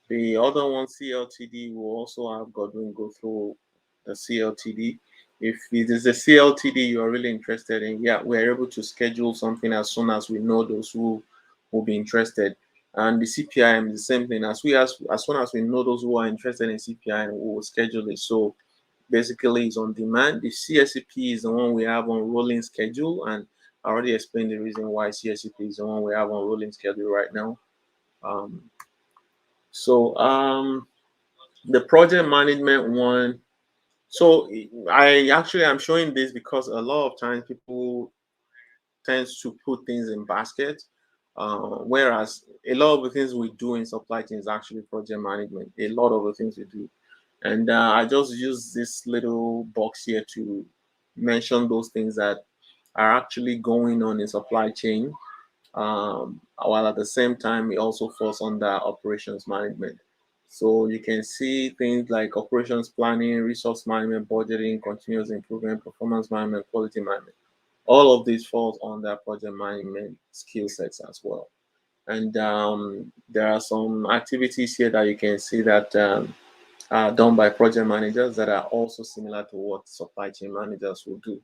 The other one, CLTD, will also have Godwin go through the CLTD. If it is a CLTD you are really interested in, yeah, we're able to schedule something as soon as we know those who will be interested. And the CPIM is the same thing. As soon as we know those who are interested in CPIM, we will schedule it. So basically, it's on demand. The CSCP is the one we have on rolling schedule, and I already explained the reason why CSCP is the one we have on rolling schedule right now. Um, so the project management one. So I'm showing this because a lot of times people tends to put things in baskets, whereas a lot of the things we do in supply chain is actually project management. A lot of the things we do, and I just use this little box here to mention those things that are actually going on in supply chain, while at the same time it also falls under operations management. So you can see things like operations planning, resource management, budgeting, continuous improvement, performance management, quality management. All of these falls under project management skill sets as well. And there are some activities here that you can see that are done by project managers that are also similar to what supply chain managers will do.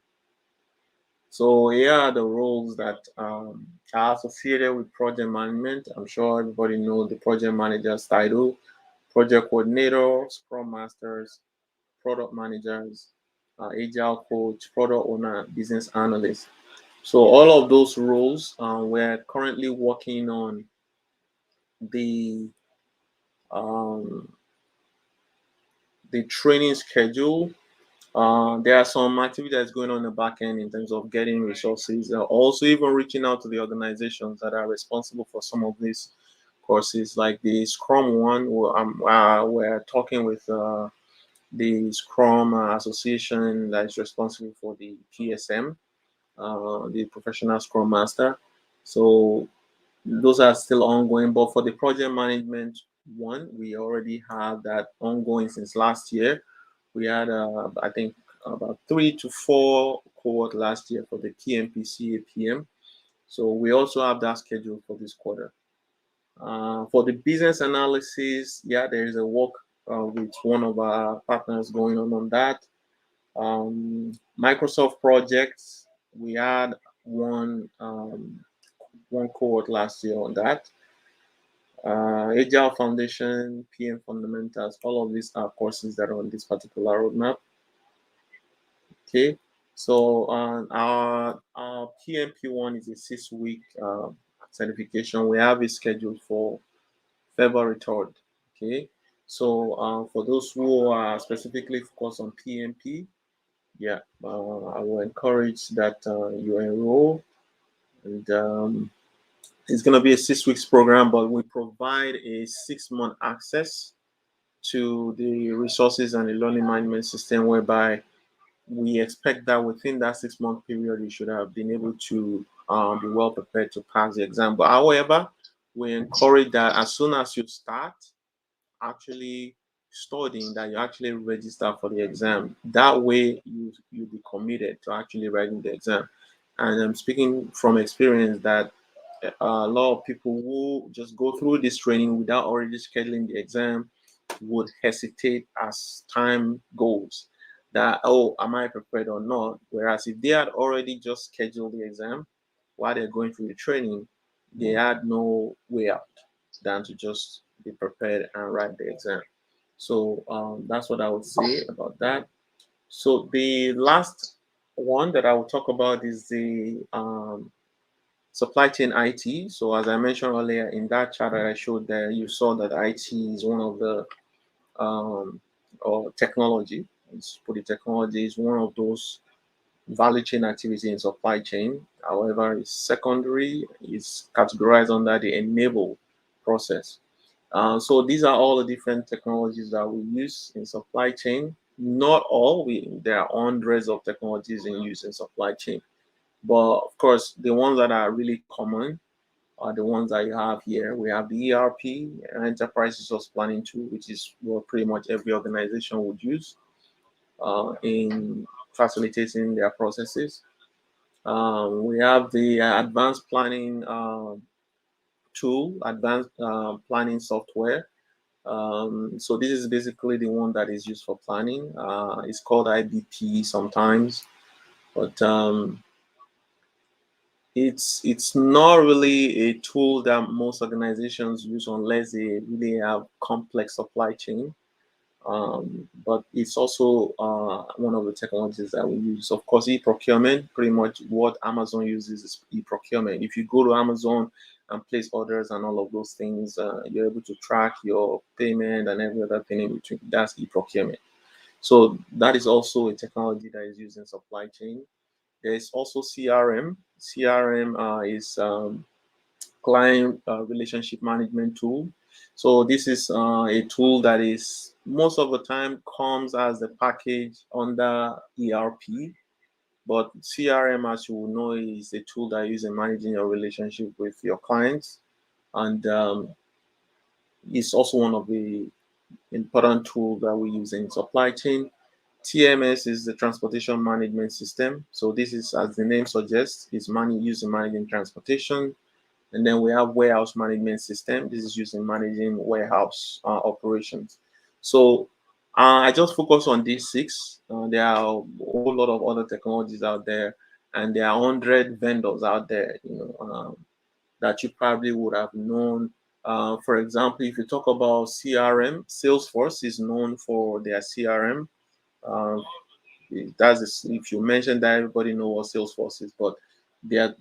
So here are the roles that are associated with project management. I'm sure everybody knows the project manager's title: project coordinator, scrum masters, product managers, agile coach, product owner, business analyst. So all of those roles, we're currently working on the um, the training schedule. There are some activities going on in the back end in terms of getting resources, also even reaching out to the organizations that are responsible for some of these courses, like the Scrum one. We're talking with the Scrum Association that is responsible for the PSM, the Professional Scrum Master. So those are still ongoing, but for the project management one, we already have that ongoing since last year. We had, I think, about 3 to 4 cohort last year for the PMPC APM. So we also have that scheduled for this quarter. For the business analysis, yeah, there is a work with one of our partners going on that. Microsoft projects, we had one cohort last year on that. Agile Foundation, PM Fundamentals, all of these are courses that are on this particular roadmap. Okay, so our PMP one is a 6 week certification. We have it scheduled for February 3rd. Okay, so for those who are specifically focused on PMP, yeah, I will encourage that you enroll, and it's going to be a 6 weeks program, but we provide a 6 month access to the resources and the learning management system, whereby we expect that within that 6 month period, you should have been able to be well prepared to pass the exam. But however, we encourage that as soon as you start actually studying, that you actually register for the exam. That way, you'll be committed to actually writing the exam. And I'm speaking from experience that a lot of people who just go through this training without already scheduling the exam would hesitate as time goes, that, oh, am I prepared or not? Whereas if they had already just scheduled the exam while they're going through the training, they had no way out than to just be prepared and write the exam. So that's what I would say about that. So the last one that I will talk about is the supply chain IT. So as I mentioned earlier in that chart that I showed there, you saw that IT is one of the or technology. Let's put it, technology is one of those value chain activities in supply chain. However, it's secondary, it's categorized under the enable process. So these are all the different technologies that we use in supply chain. Not all, there are hundreds of technologies in use in supply chain. But of course, the ones that are really common are the ones that you have here. We have the ERP, Enterprise Resource Planning Tool, which is what pretty much every organization would use in facilitating their processes. We have the Advanced Planning tool, Advanced Planning software. So this is basically the one that is used for planning. It's called IBP sometimes, but it's not really a tool that most organizations use unless they really have complex supply chain. But it's also one of the technologies that we use. Of course, e-procurement, pretty much what Amazon uses is e-procurement. If you go to Amazon and place orders and all of those things. You're able to track your payment and every other thing in between. That's e-procurement. So that is also a technology that is used in supply chain. There is also CRM. CRM is client relationship management tool. So this is a tool that is most of the time comes as a package under ERP. But CRM, as you will know, is a tool that you use in managing your relationship with your clients, and it's also one of the important tools that we use in supply chain. TMS is the transportation management system. So this is, as the name suggests, is used in managing transportation. And then we have warehouse management system. This is used in managing warehouse operations. So I just focus on these six. There are a whole lot of other technologies out there, and there are 100 vendors out there, that you probably would have known. For example, if you talk about CRM, Salesforce is known for their CRM. Uh, if you mention that, everybody know what Salesforce is, but their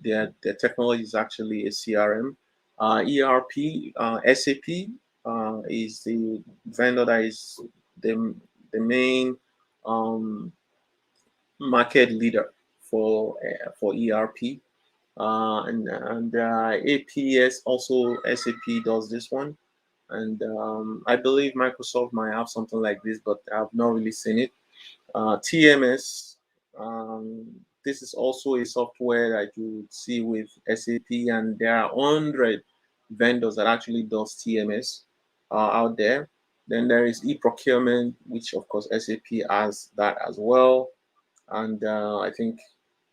technology is actually a CRM. ERP, SAP is the vendor that is the main um, market leader for ERP. And APS also, SAP does this one, and I believe Microsoft might have something like this, but I've not really seen it. TMS, this is also a software that you would see with SAP, and there are 100 vendors that actually does TMS out there. Then there is e-procurement, which of course SAP has that as well, and I think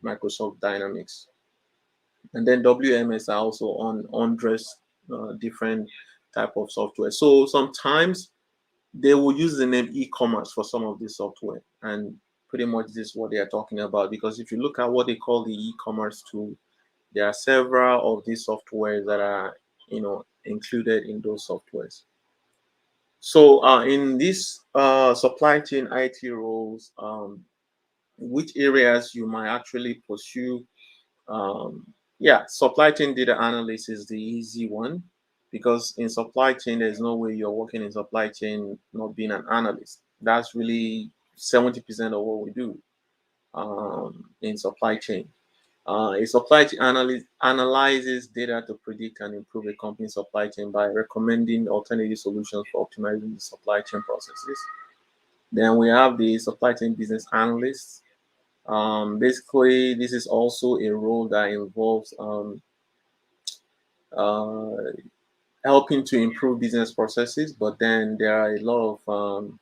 Microsoft Dynamics. And then WMS are also on hundreds different type of software. So sometimes they will use the name e-commerce for some of this software, and pretty much this is what they are talking about. Because if you look at what they call the e-commerce tool, there are several of these softwares that are included in those softwares. So in this supply chain IT roles, which areas you might actually pursue? Yeah, supply chain data analyst is the easy one, because in supply chain, there's no way you're working in supply chain not being an analyst. That's really 70% of what we do in supply chain. A supply chain analyst analyzes data to predict and improve a company's supply chain by recommending alternative solutions for optimizing the supply chain processes. Then we have the supply chain business analyst. Basically, this is also a role that involves uh, helping to improve business processes, but then there are a lot of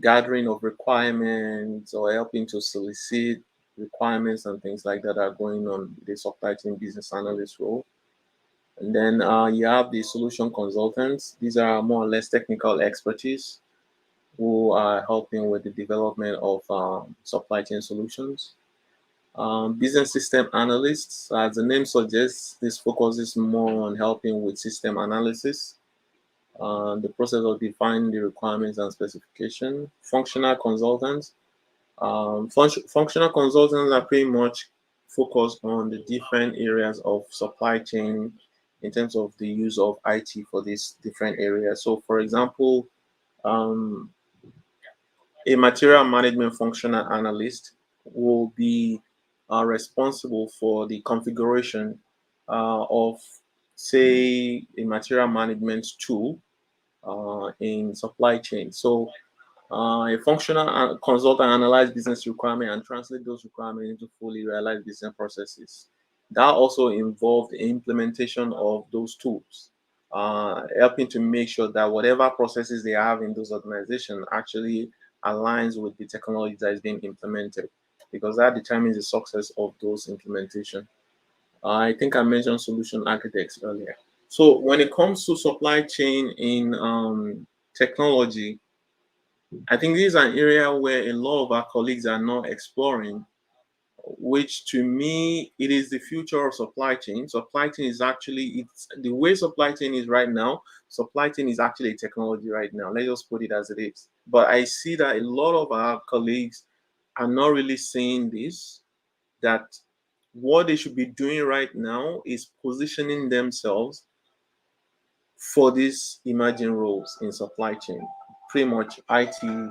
gathering of requirements or helping to solicit requirements and things like that are going on the supply chain business analyst role. And then you have the solution consultants. These are more or less technical expertise who are helping with the development of supply chain solutions. Business system analysts, as the name suggests, this focuses more on helping with system analysis, the process of defining the requirements and specification. Functional consultants. Functional consultants are pretty much focused on the different areas of supply chain in terms of the use of IT for these different areas. So, for example, um, a material management functional analyst will be responsible for the configuration of, say, a material management tool in supply chain. So a functional consultant analyze business requirement and translate those requirements into fully realized business processes. That also involved the implementation of those tools, helping to make sure that whatever processes they have in those organizations actually aligns with the technology that is being implemented, because that determines the success of those implementation. I think I mentioned solution architects earlier. So when it comes to supply chain in technology, I think this is an area where a lot of our colleagues are not exploring, which to me, it is the future of supply chain. Supply chain is actually, it's the way supply chain is right now. Supply chain is actually a technology right now. Let's just put it as it is. But I see that a lot of our colleagues are not really seeing this, that what they should be doing right now is positioning themselves for these emerging roles in supply chain, pretty much IT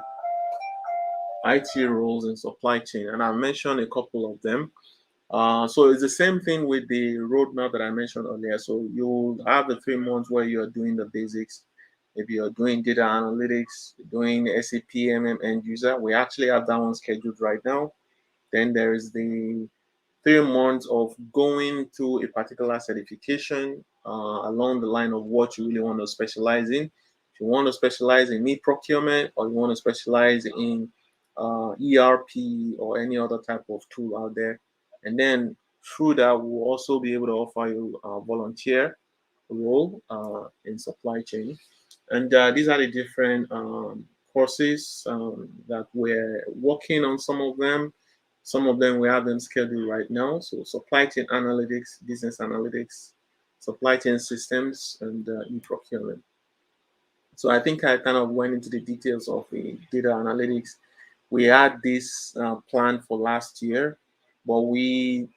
roles in supply chain. And I mentioned a couple of them. So it's the same thing with the roadmap that I mentioned earlier. So you have the 3 months where you're doing the basics. If you're doing data analytics, doing SAP MM end user, we actually have that one scheduled right now. Then there is the 3 months of going through a particular certification along the line of what you really want to specialize in. If you want to specialize in e-procurement or you want to specialize in ERP or any other type of tool out there. And then through that, we'll also be able to offer you a volunteer role in supply chain. And these are the different courses that we're working on. Some of them we have them scheduled right now. So supply chain analytics, business analytics, supply chain systems, and e-procurement. So I think I kind of went into the details of the data analytics. We had this plan for last year, but we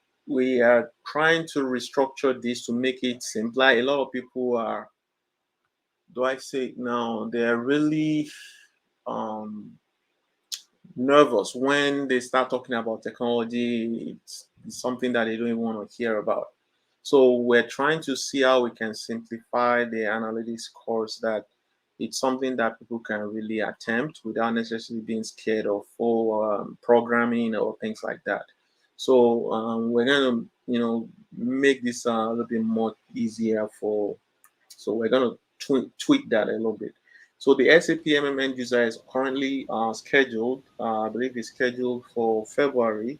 are trying to restructure this to make it simpler. A lot of people are, do I say it now? They're really um, nervous when they start talking about technology. It's something that they don't even want to hear about. So we're trying to see how we can simplify the analytics course that it's something that people can really attempt without necessarily being scared of full programming or things like that. So we're going to, make this a little bit more easier for. So we're going to tweak that a little bit. So the SAP MM end user is currently scheduled. I believe it's scheduled for February.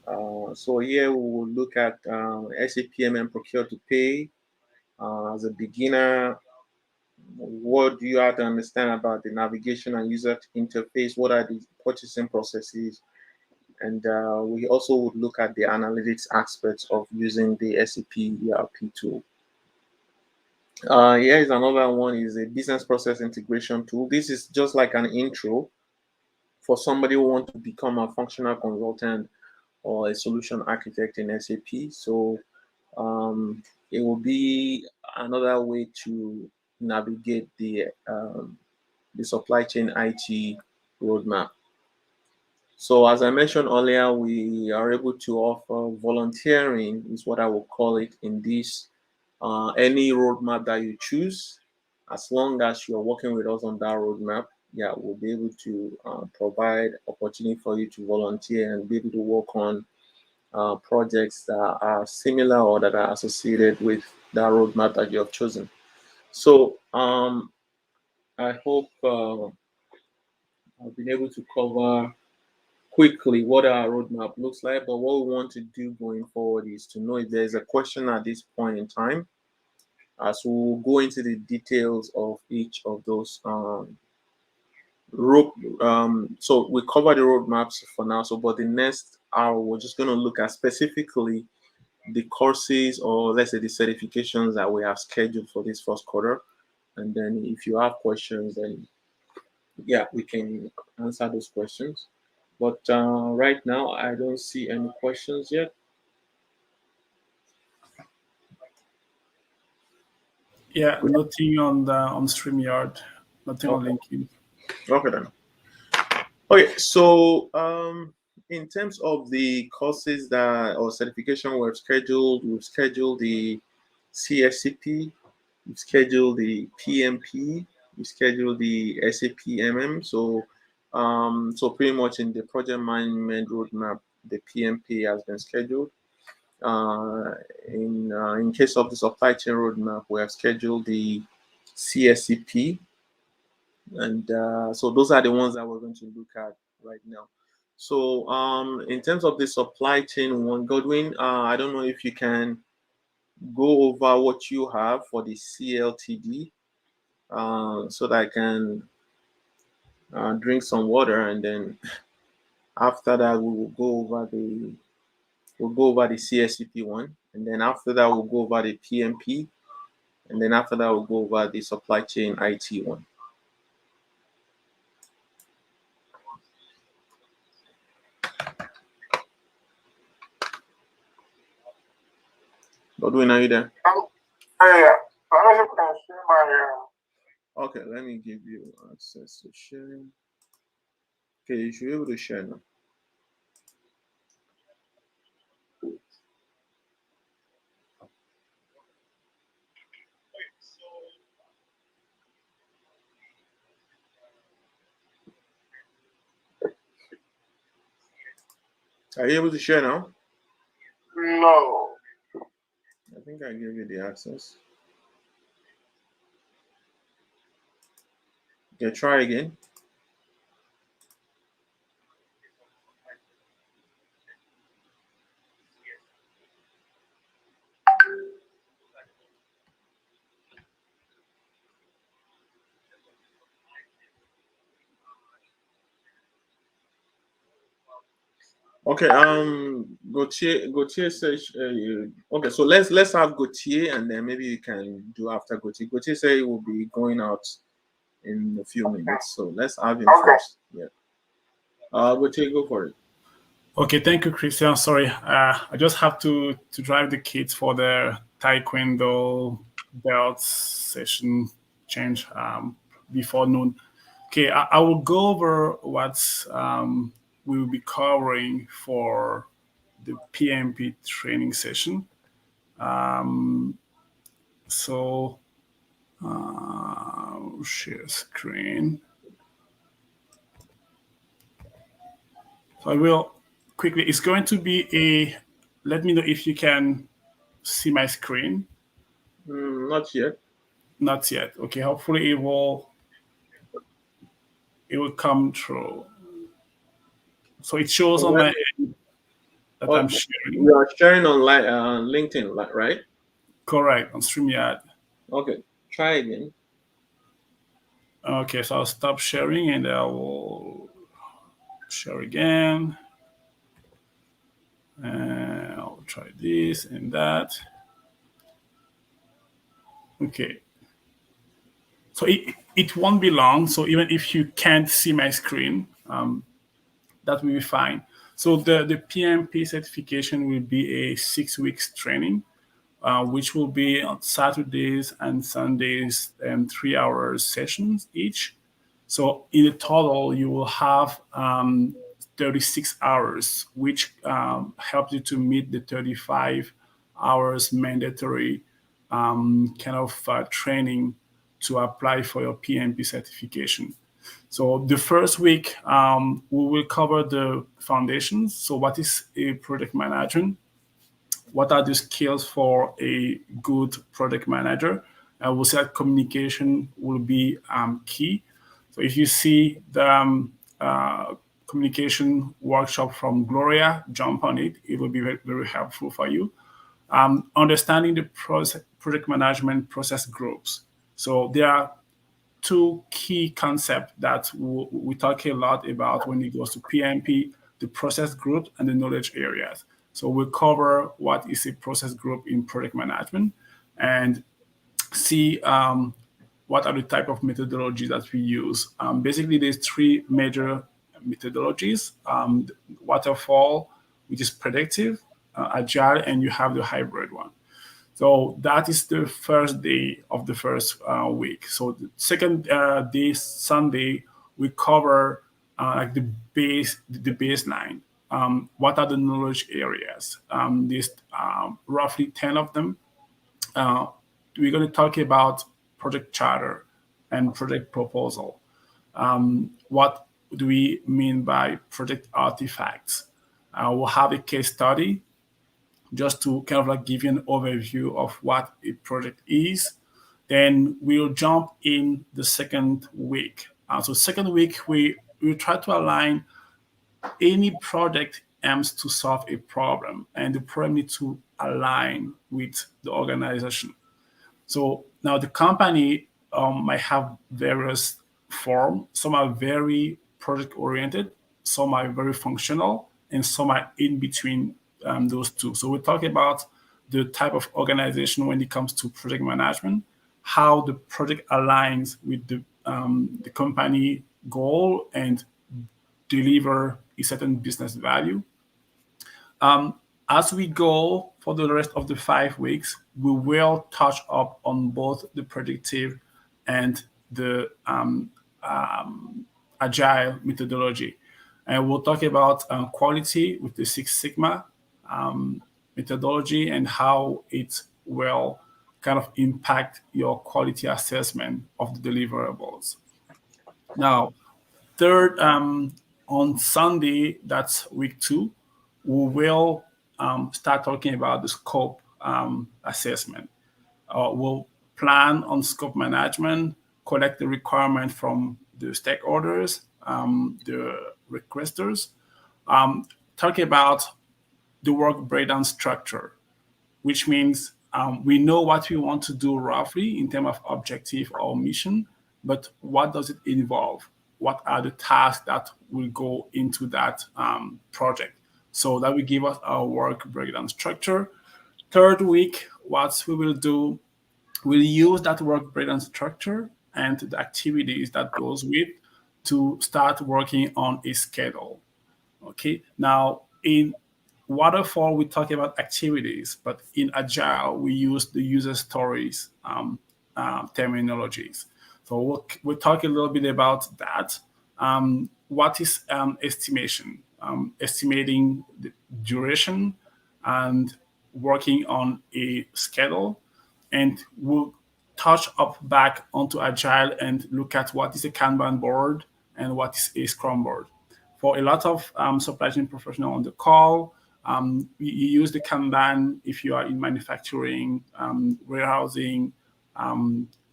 So here we will look at SAP MM procure to pay. As a beginner, what do you have to understand about the navigation and user interface? What are the purchasing processes? And we also would look at the analytics aspects of using the SAP ERP tool. Here is another one is a business process integration tool. This is just like an intro for somebody who wants to become a functional consultant or a solution architect in SAP. So it will be another way to navigate the supply chain IT roadmap. So as I mentioned earlier, we are able to offer volunteering, is what I will call it, in this any roadmap that you choose. As long as you're working with us on that roadmap, yeah, we'll be able to provide opportunity for you to volunteer and be able to work on projects that are similar or that are associated with that roadmap that you have chosen. So I hope I've been able to cover quickly what our roadmap looks like. But what we want to do going forward is to know if there's a question at this point in time, as we'll go into the details of each of those so we cover the roadmaps for now. So, but the next hour, we're just going to look at specifically the courses or let's say the certifications that we have scheduled for this first quarter. And then if you have questions, then yeah, we can answer those questions. But right now, I don't see any questions yet. Yeah, nothing on StreamYard, nothing on Okay. LinkedIn. Okay then. Okay, so in terms of the courses that or certification we've scheduled the CSCP, we've scheduled the PMP, we scheduled the SAP MM. So pretty much in the project management roadmap, the PMP has been scheduled. In case of the supply chain roadmap, we have scheduled the CSCP, and so those are the ones that we're going to look at right now. So in terms of the supply chain one, Godwin, I don't know if you can go over what you have for the CLTD, so that I can drink some water, and then after that we'll go over the CSCP one, and then after that we'll go over the PMP, and then after that we'll go over the supply chain IT one. Godwin, are you there? Yeah. I also can share my Okay, let me give you access to sharing. Okay, you should be able to share now. Are you able to share now? no. I think I gave you the access. Okay, try again. Okay, Gautier says, okay, so let's have Gautier and then maybe you can do after Gautier. Gautier say he will be going out in a few minutes, so let's have him Okay. first. Yeah. Gautier, go for it. Okay, thank you, Christian. Sorry, I just have to drive the kids for the taekwondo belt session change before noon. Okay, I will go over what we will be covering for the PMP training session. So, share screen. So I will quickly. It's going to be a. Let me know if you can see my screen. Not yet. Not yet. Okay. Hopefully it will. It will come through. So it shows on When, my end that oh, I'm sharing. you are sharing on LinkedIn, right? Correct on StreamYard. Okay, try again. Okay, so I'll stop sharing and I will share again. And I'll try this and that. Okay. So it won't be long. So even if you can't see my screen, that will be fine. So the PMP certification will be a 6 weeks training, which will be on Saturdays and Sundays and 3 hours sessions each. So in the total, you will have 36 hours, which helps you to meet the 35 hours mandatory kind of training to apply for your PMP certification. So the first week, we will cover the foundations. So what is a project management? What are the skills for a good project manager? We'll say that communication will be key. So if you see the communication workshop from Gloria, jump on it. It will be very, very helpful for you. Understanding the project management process groups. So there are two key concepts that we talk a lot about when it goes to PMP, the process group and the knowledge areas. So we'll cover what is a process group in project management and see what are the type of methodologies that we use. Basically, there's three major methodologies: waterfall, which is predictive, agile, and you have the hybrid one. So that is the first day of the first week. So the second day, Sunday, we cover like the baseline. What are the knowledge areas? There's roughly 10 of them. Uh, we're going to talk about project charter and project proposal. What do we mean by project artifacts? We'll have a case study just to kind of like give you an overview of what a project is. Then we'll jump in the second week. So second week, we try to align any project aims to solve a problem, and the problem needs to align with the organization. So now the company might have various form. Some are very project oriented, some are very functional, and some are in between those two. So we talk about the type of organization when it comes to project management, how the project aligns with the company goal and deliver a certain business value. As we go for the rest of the 5 weeks, we will touch up on both the predictive and the agile methodology. And we'll talk about quality with the Six Sigma methodology and how it will kind of impact your quality assessment of the deliverables. Now, third, on Sunday, that's week 2, we will start talking about the scope assessment. We'll plan on scope management, collect the requirement from the stakeholders, the requesters, talk about the work breakdown structure, which means we know what we want to do roughly in terms of objective or mission, but what does it involve? What are the tasks that will go into that project? So that will give us our work breakdown structure. Third week, what we will do, we'll use that work breakdown structure and the activities that goes with to start working on a schedule. Okay. Now, in waterfall, we talk about activities, but in agile, we use the user stories terminologies. So we'll talk a little bit about that. What is estimation? Estimating the duration and working on a schedule. And we'll touch up back onto agile and look at what is a Kanban board and what is a Scrum board. For a lot of supply chain professionals on the call, you use the Kanban if you are in manufacturing, warehousing,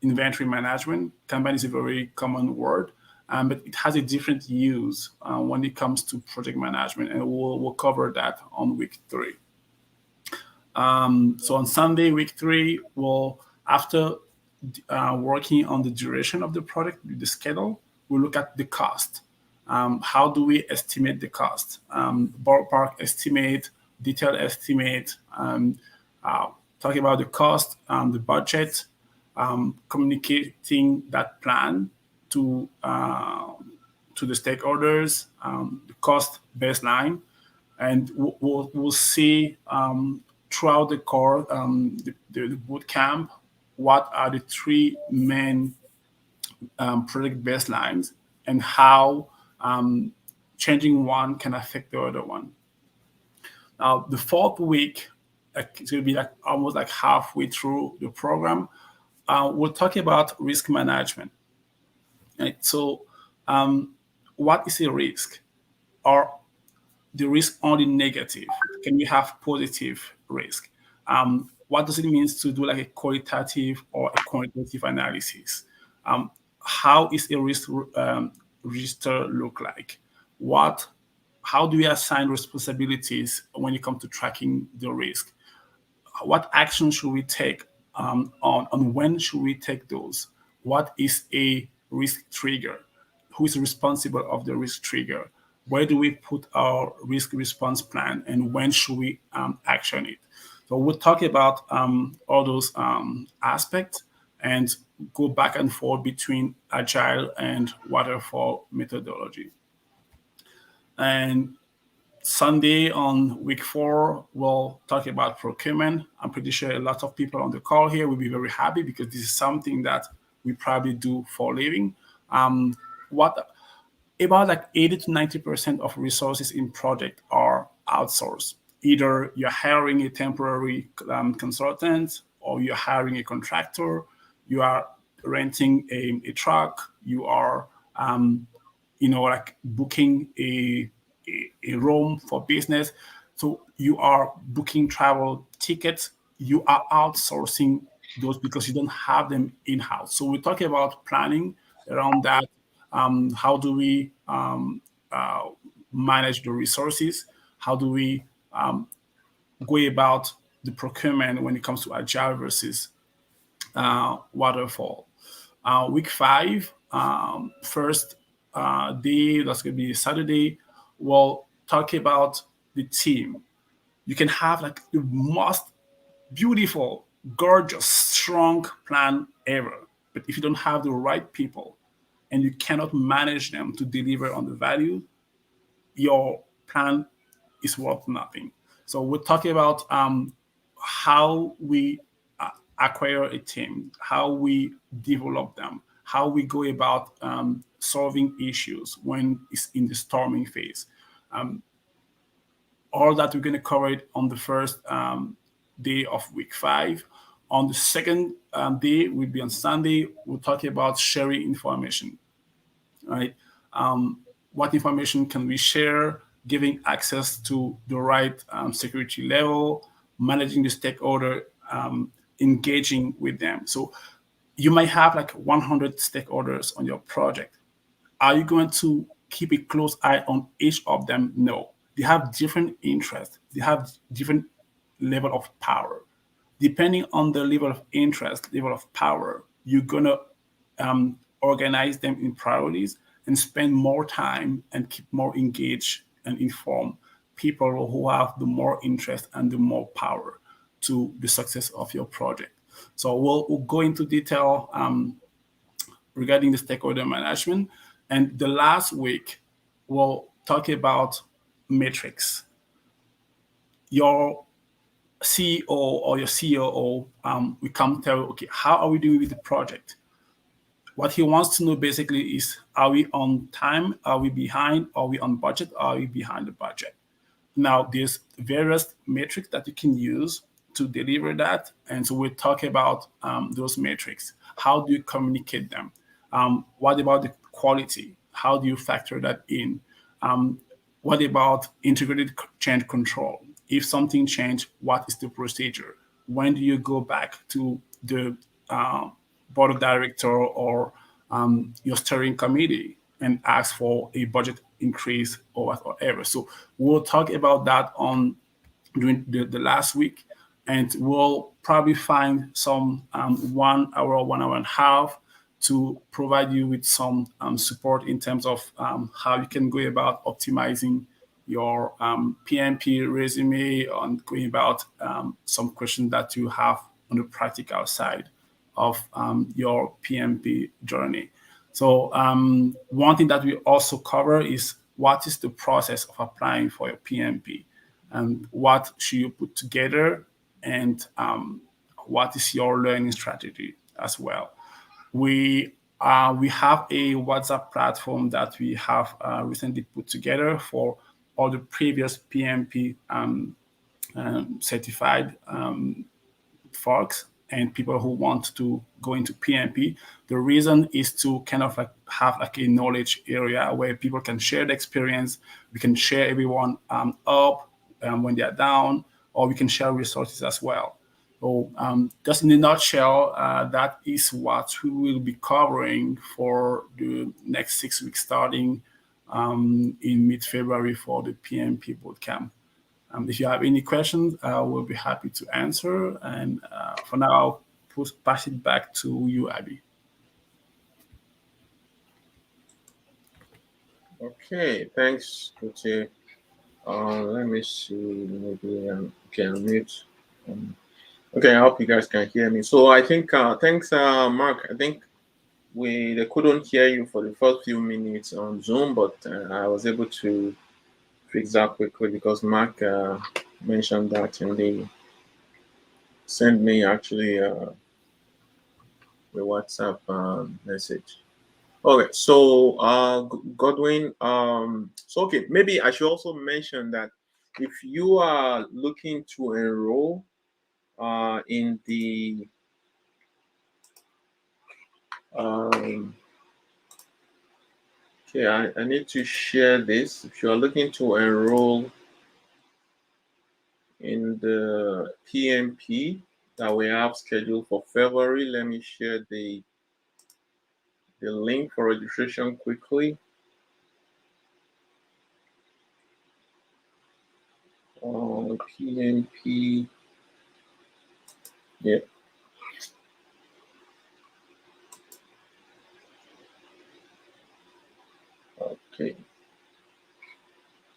inventory management. Kanban is a very common word, but it has a different use when it comes to project management, and we'll cover that on week 3. So on Sunday, week 3, we'll, after working on the duration of the project, the schedule, we'll look at the cost. How do we estimate the cost? Ballpark estimate, detailed estimate, talking about the cost, the budget, communicating that plan to the stakeholders, the cost baseline, and we'll see throughout the core, the boot camp, what are the 3 main project baselines and how changing one can affect the other one. Now, the 4th week, it's going to be like almost like halfway through the program. We'll talk about risk management. Right? So, what is a risk? Are the risk only negative? Can we have positive risk? What does it mean to do like a qualitative or a quantitative analysis? How is a risk register look like? How do we assign responsibilities when it comes to tracking the risk? What action should we take on when should we take those? What is a risk trigger? Who is responsible of the risk trigger? Where do we put our risk response plan, and when should we action it? So we'll talk about all those aspects and go back and forth between agile and waterfall methodology. And Sunday on week 4, we'll talk about procurement. I'm pretty sure a lot of people on the call here will be very happy because this is something that we probably do for a living. What about like 80 to 90% of resources in project are outsourced. Either you're hiring a temporary consultant, or you're hiring a contractor, you are renting a truck, you are like booking a room for business. So you are booking travel tickets, you are outsourcing those because you don't have them in-house. So we're talking about planning around that. How do we manage the resources? How do we go about the procurement when it comes to agile versus waterfall? Week 5, first day, that's going to be Saturday, we'll talk about the team. You can have like the most beautiful, gorgeous, strong plan ever. But if you don't have the right people and you cannot manage them to deliver on the value, your plan is worth nothing. So we're talking about how we acquire a team, how we develop them, how we go about solving issues when it's in the storming phase. All that we're going to cover it on the first day of week 5. On the second day, will be on Sunday. We'll talk about sharing information, right? What information can we share, giving access to the right security level, managing the stakeholder, engaging with them. So you might have like 100 stakeholders on your project. Are you going to keep a close eye on each of them? No. They have different interests. They have different level of power. Depending on the level of interest, level of power, you're gonna organize them in priorities and spend more time and keep more engaged and inform people who have the more interest and the more power to the success of your project. So we'll go into detail regarding the stakeholder management. And the last week, we'll talk about metrics. Your CEO or your COO will come tell you, okay, how are we doing with the project? What he wants to know basically is, are we on time? Are we behind? Are we on budget? Are we behind the budget? Now, there's various metrics that you can use to deliver that. And so we'll talk about those metrics. How do you communicate them? What about the quality? How do you factor that in? What about integrated change control? If something changed, what is the procedure? When do you go back to the board of director or your steering committee and ask for a budget increase or whatever? So we'll talk about that on during the last week, and we'll probably find some 1 hour or 1 hour and a half to provide you with some support in terms of how you can go about optimizing your PMP resume, on going about some questions that you have on the practical side of your PMP journey. So one thing that we also cover is, what is the process of applying for your PMP, and what should you put together, and what is your learning strategy as well. We have a WhatsApp platform that we have recently put together for all the previous PMP certified folks and people who want to go into PMP. The reason is to kind of like have like a knowledge area where people can share the experience. We can share everyone up when they are down, or we can share resources as well. So just in a nutshell, that is what we will be covering for the next 6 weeks, starting in mid-February for the PMP bootcamp. If you have any questions, I will be happy to answer. And for now, I'll pass it back to you, Abby. Okay, thanks, Kuti. Let me see. Maybe okay, I'll mute. Okay, I hope you guys can hear me. So I think thanks, Mark. I think they couldn't hear you for the first few minutes on Zoom, but I was able to fix that quickly because Mark mentioned that and they sent me actually the WhatsApp message. Okay, so Godwin, so okay, maybe I should also mention that if you are looking to enroll in the okay, I need to share this. If you are looking to enroll in the PMP that we have scheduled for February, let me share the link for registration quickly. PMP, yeah. Okay,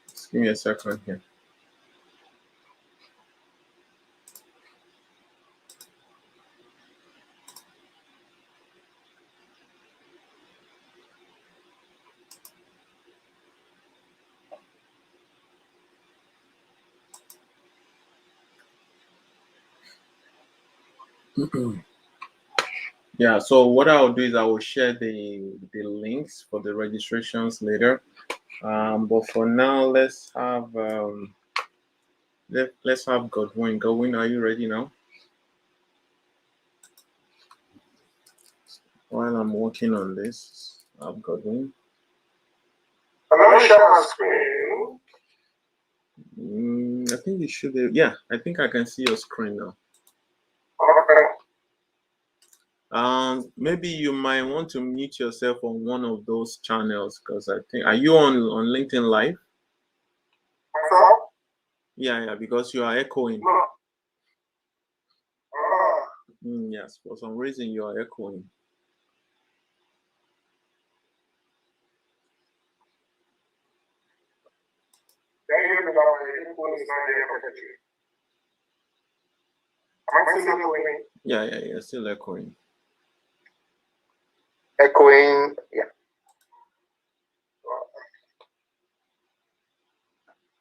just give me a second here. Yeah, so what I'll do is I will share the links for the registrations later. But for now, let's have Godwin. Godwin, are you ready now? While I'm working on this, I've Godwin. Can I share my screen? I think you should. Yeah, I think I can see your screen now. Okay. Maybe you might want to mute yourself on one of those channels because I think are you on LinkedIn Live? Myself? Yeah, because you are echoing. No. Yes, for some reason you are echoing. Can you hear me now? My phone is not here perfectly. Am I still echoing? Yeah, still echoing. Echoing, yeah.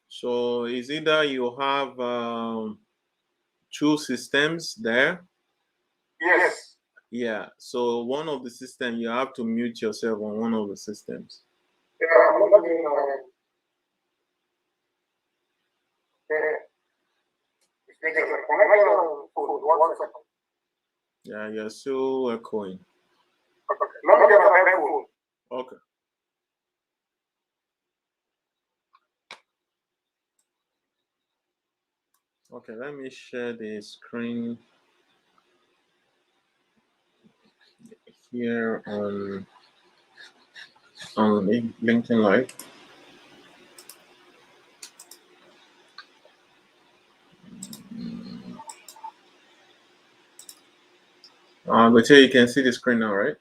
So is either you have two systems there? Yes. Yeah. So one of the systems you have to mute yourself on one of the systems. Yeah, I'm not doing Yeah, you're still echoing. Okay. Let me get my headphone. Okay. Okay, let me share the screen here on LinkedIn Live. But here you can see the screen now, right?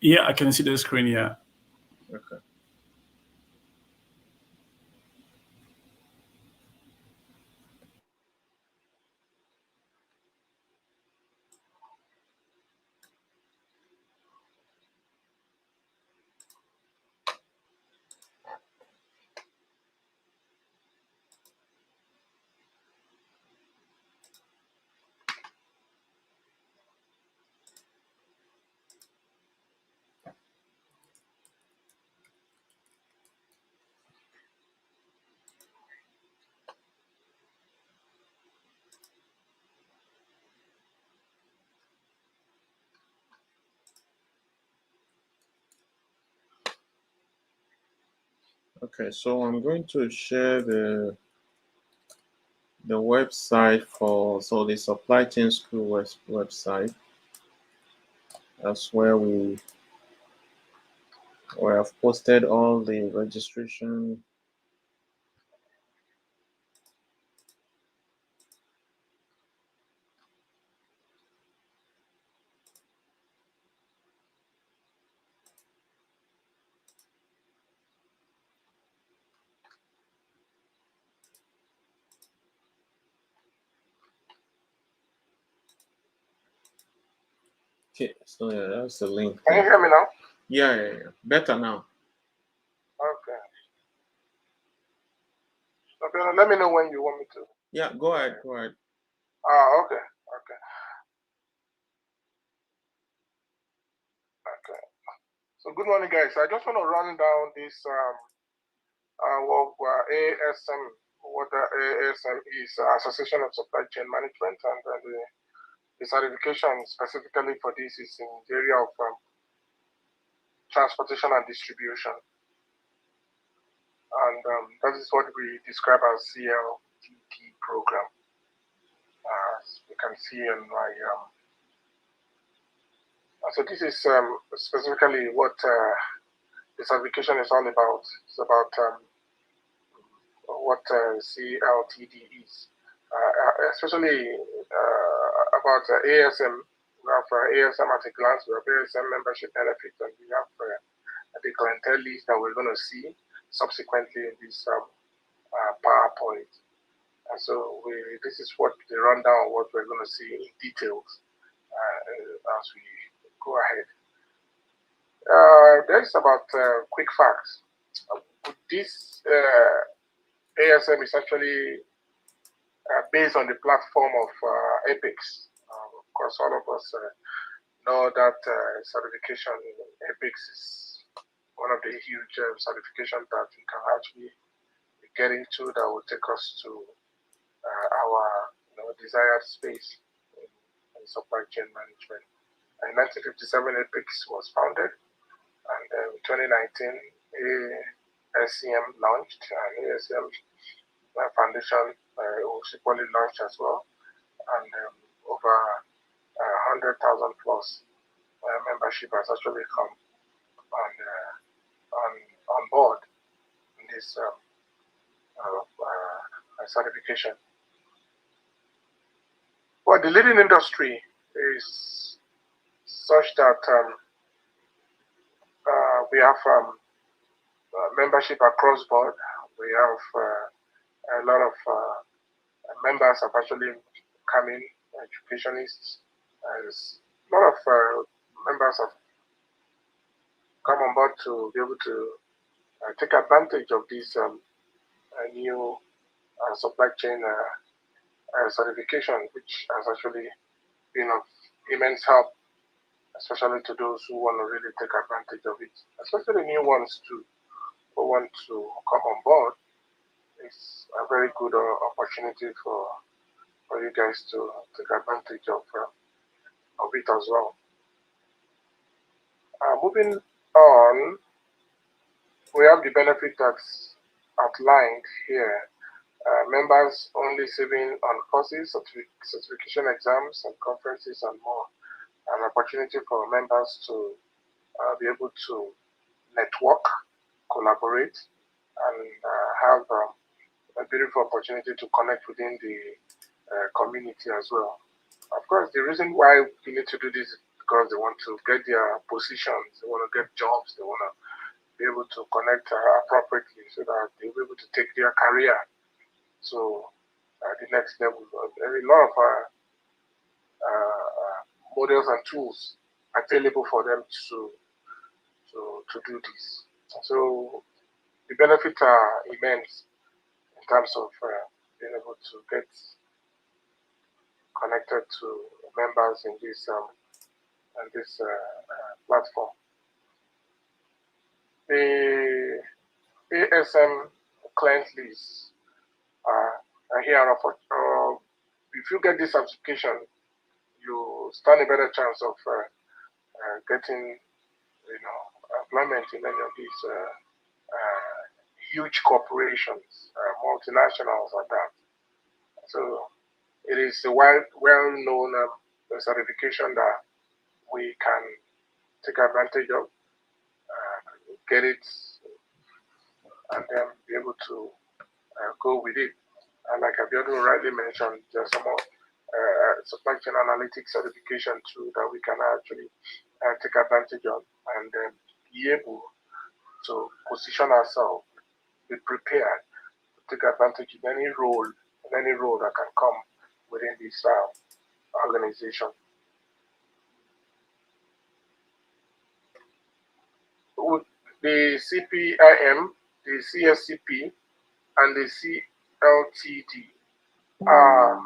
Yeah, I can see the screen. Yeah. Okay. Okay, so I'm going to share the website for the supply chain school website. That's where we have posted all the registration. Okay, so yeah, that's the link. Can you hear me now? Yeah. Better now. Okay. Okay, let me know when you want me to. Yeah, go ahead. Okay. So good morning, guys. I just want to run down this ASM, what the ASM is, Association of Supply Chain Management, and the certification specifically for this is in the area of transportation and distribution. And that is what we describe as CLTT program. As you can see in my, so this is specifically what the certification is all about. It's about what CLTD is, especially about ASM. We have ASM at a glance, we have ASM membership benefits, and we have the clientele list that we're going to see subsequently in this PowerPoint. And so this is what the rundown of what we're going to see in details as we go ahead. There's about quick facts. This ASM is actually based on the platform of EPICS, course, all of us know that certification in EPICS is one of the huge certifications that we can actually get into that will take us to our desired space in supply chain management. In 1957, EPICS was founded, and in 2019, ASCM launched, and ASCM Foundation was equally launched as well, and over 100,000 plus membership has actually come on board in this certification. Well, the leading industry is such that we have membership across board. We have a lot of members have actually come in, educationists. There's a lot of members have come on board to be able to take advantage of this new supply chain certification, which has actually been of immense help, especially to those who want to really take advantage of it, especially new ones too, who want to come on board. It's a very good opportunity for you guys to take advantage of it as well. Moving on, we have the benefit that's outlined here. Members only saving on courses, certification exams, and conferences, and more. An opportunity for members to be able to network, collaborate, and have a beautiful opportunity to connect within the community as well. Of course, the reason why you need to do this is because they want to get their positions, they want to get jobs, they want to be able to connect appropriately so that they'll be able to take their career to the next level. There are a lot of models and tools available for them to do this. So the benefits are immense in terms of being able to get connected to members in this platform. The ASM client list are here. If you get this application, you stand a better chance of getting employment in any of these huge corporations, multinationals like that. So it is a well-known certification that we can take advantage of, get it, and then be able to go with it. And like Abiodun rightly mentioned, there's some more supply chain analytics certification too that we can actually take advantage of, and then be able to position ourselves, be prepared to take advantage of any role that can come within this organization. With the CPIM, the CSCP, and the CLTD are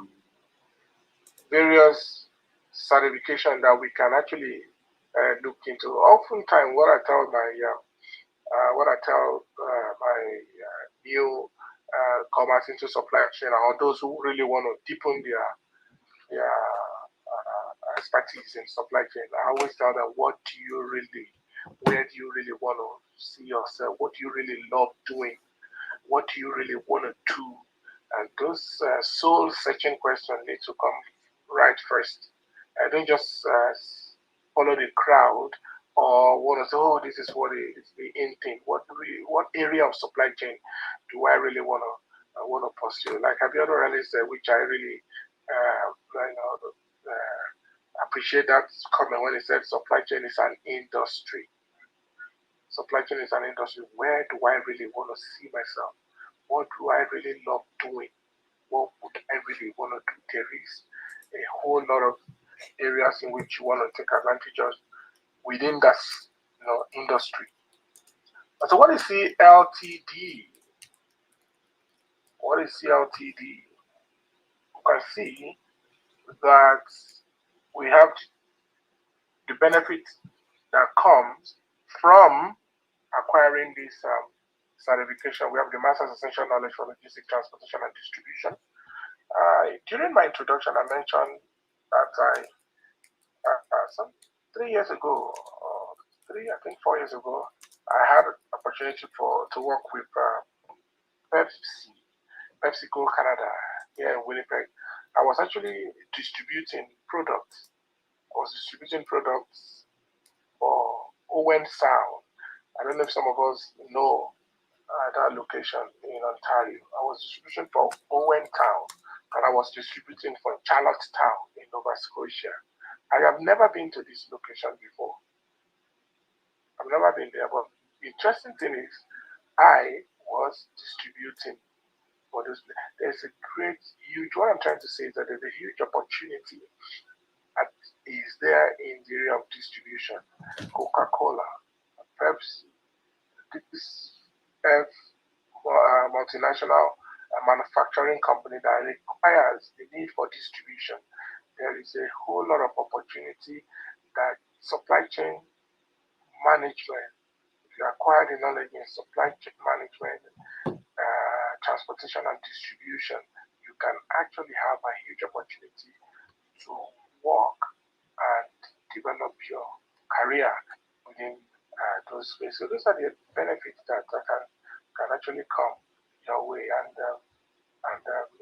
various certification that we can actually look into. Oftentimes, what I tell my new comers into supply chain, or those who really want to deepen their expertise in supply chain, I always tell them, where do you really want to see yourself? What do you really love doing? What do you really want to do? And those soul-searching questions need to come right first. I don't just follow the crowd or want to say, oh, this is what is the in thing. What area of supply chain do I really want to pursue? Like Abiodun already said, which I really appreciate that comment when he said supply chain is an industry. Supply chain is an industry. Where do I really want to see myself? What do I really love doing? What would I really want to do? There is a whole lot of areas in which you want to take advantage of within that industry. So what is CLTD? What is CLTD? You can see that we have the benefit that comes from acquiring this certification. We have the Master's Essential Knowledge for Logistics, Transportation, and Distribution. During my introduction, I mentioned that some 3 years ago, I think 4 years ago, I had an opportunity to work with PepsiCo Canada here in Winnipeg. I was actually distributing products. For Owen Sound. I don't know if some of us know that location in Ontario. I was distributing for Owen Town, and I was distributing for Charlottetown in Nova Scotia. I have never been to this location before. I've never been there, but the interesting thing is I was distributing for this. There's a great, huge, what I'm trying to say is that there's a huge opportunity that is there in the area of distribution. Coca-Cola, Pepsi, this multinational manufacturing company that requires the need for distribution. There is a whole lot of opportunity that supply chain management, if you acquire the knowledge in supply chain management, transportation and distribution, you can actually have a huge opportunity to work and develop your career within those spaces. So those are the benefits that can actually come your way, and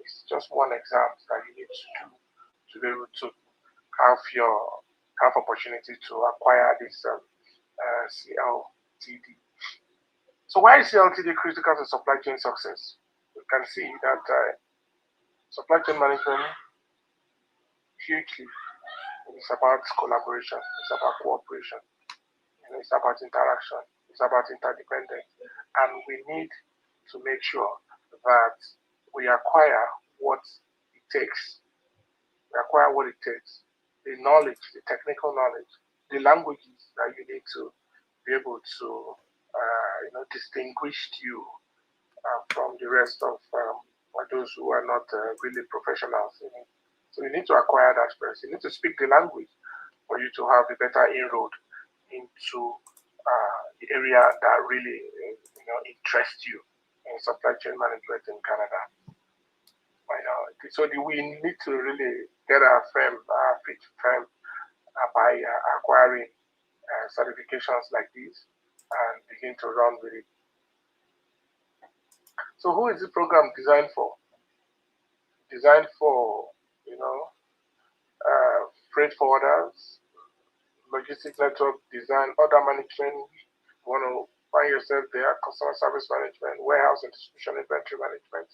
it's just one example that you need to do to be able to have opportunity to acquire this CLTD. So why is CLTD critical to supply chain success? You can see that supply chain management hugely is about collaboration, it's about cooperation, it's about interaction, it's about interdependence, and we need to make sure that we acquire what it takes. We acquire what it takes, the knowledge, the technical knowledge, the languages that you need to be able to distinguish you from the rest of those who are not really professionals. So you need to acquire that first. You need to speak the language for you to have a better inroad into the area that really interests you in supply chain management in Canada. So we need to really get our feet firm by acquiring certifications like these and begin to run with it. So who is this program designed for? Designed for, freight forwarders, logistics network design, order management. You want to find yourself there, customer service management, warehouse and distribution inventory management,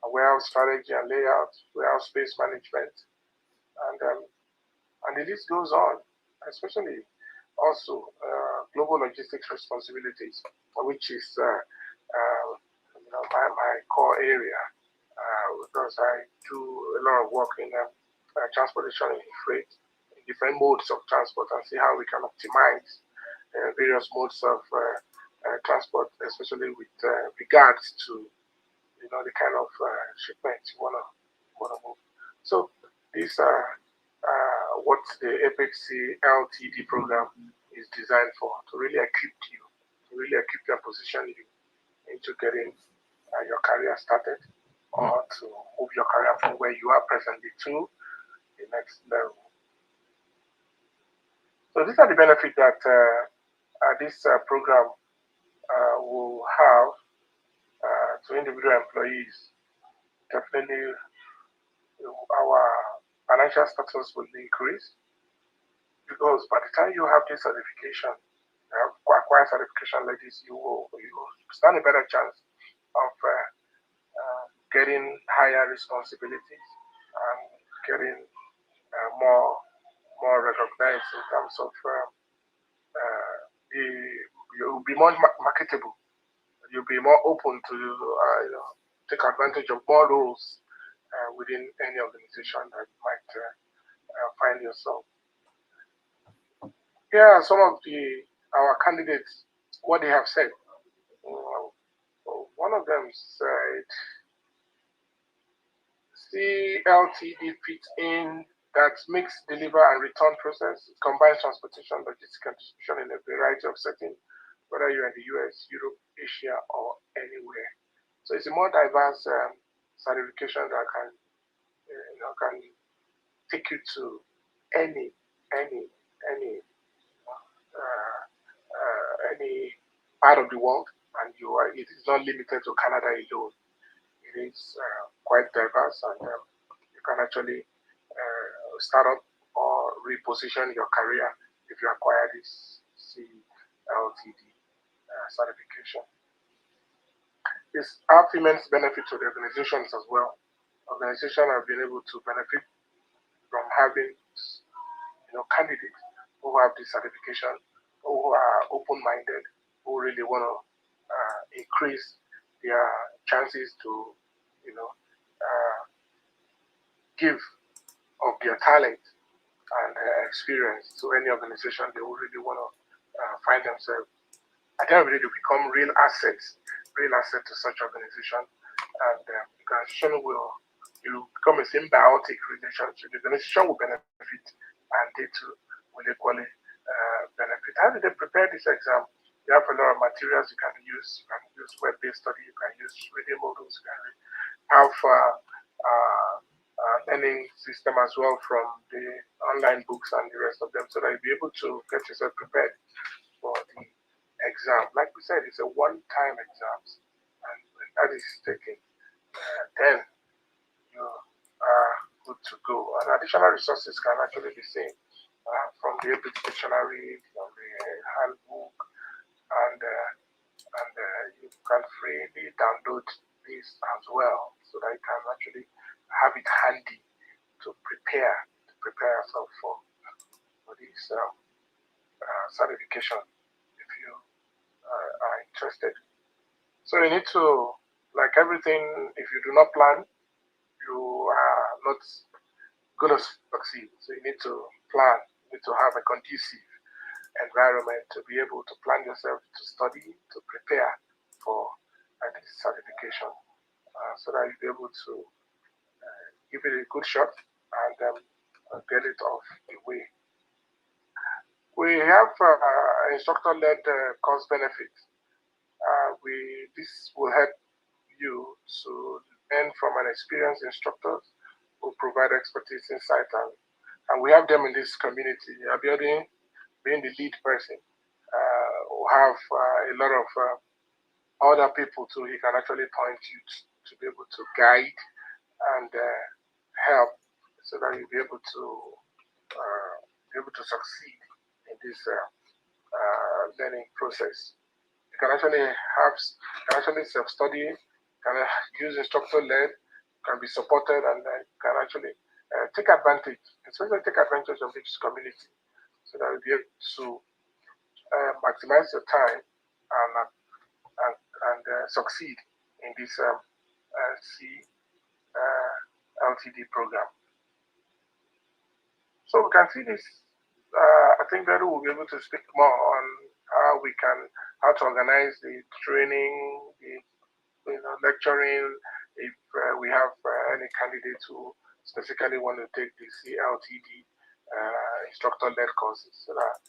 warehouse strategy and layout, warehouse space management, and the list goes on, especially also global logistics responsibilities, which is my core area, because I do a lot of work in transportation and freight, in different modes of transport, and see how we can optimize various modes of transport, especially with regards to the kind of shipments you wanna move. So these are what the Apex LTD program is designed for, to really equip you, and position you into getting your career started, or to move your career from where you are presently to the next level. So these are the benefits that this program will have to individual employees. Definitely, our financial status will increase, because by the time you have this certification, acquire certification like this, you will stand a better chance of getting higher responsibilities and getting more recognized in terms of you'll be more marketable. You'll be more open to take advantage of more roles within any organization that you might find yourself. Here are some of our candidates, what they have said. One of them said CLTD fits in that mix deliver and return process. It combines transportation, logistics, and distribution in a variety of settings, whether you're in the US, Europe, Asia, or anywhere. So it's a more diverse certification that can take you to any any any any part of the world, and it is not limited to Canada alone. It is quite diverse, and you can actually start up or reposition your career if you acquire this CLTD certification. This have immense benefit to the organizations as well. Organizations have been able to benefit from having candidates who have this certification, who are open-minded, who really want to increase their chances to give of their talent and experience to any organization they would really want to find themselves. At the end of the day, they become real assets to such organization, and the organization will become a symbiotic relationship. The organization will benefit, and they too will equally benefit. How do they prepare this exam? You have a lot of materials you can use. You can use web-based study. You can use reading models. You can have learning system as well from the online books and the rest of them, so that you'll be able to get yourself prepared for the exam. Like we said, it's a one-time exam, and when that is taken, then you are good to go. And additional resources can actually be seen from the Epic Dictionary, from the handbook, and you can freely download this as well, so that you can actually have it handy to prepare yourself for this certification if you are interested. So you need to, like everything, if you do not plan, you are not going to succeed. So you need to plan. You need to have a conducive environment to be able to plan yourself to study, to prepare for this certification, so that you'll be able to give it a good shot and get it off the way. We have instructor-led course benefit. This will help you to learn from an experienced instructor who provide expertise, insight, and we have them in this community. Abiodun being the lead person, who have a lot of other people too. He can actually point you to be able to guide and help, so that you'll be able to succeed in this learning process. You can actually self-study, can use instructor-led, can be supported, and can actually take advantage, especially take advantage of this community, so that you'll be able to maximize your time and succeed in this LTD program. So we can see this. I think Bedu will be able to speak more on how to organize the training, the lecturing. If we have any candidates who specifically want to take the CLTD instructor-led courses, so that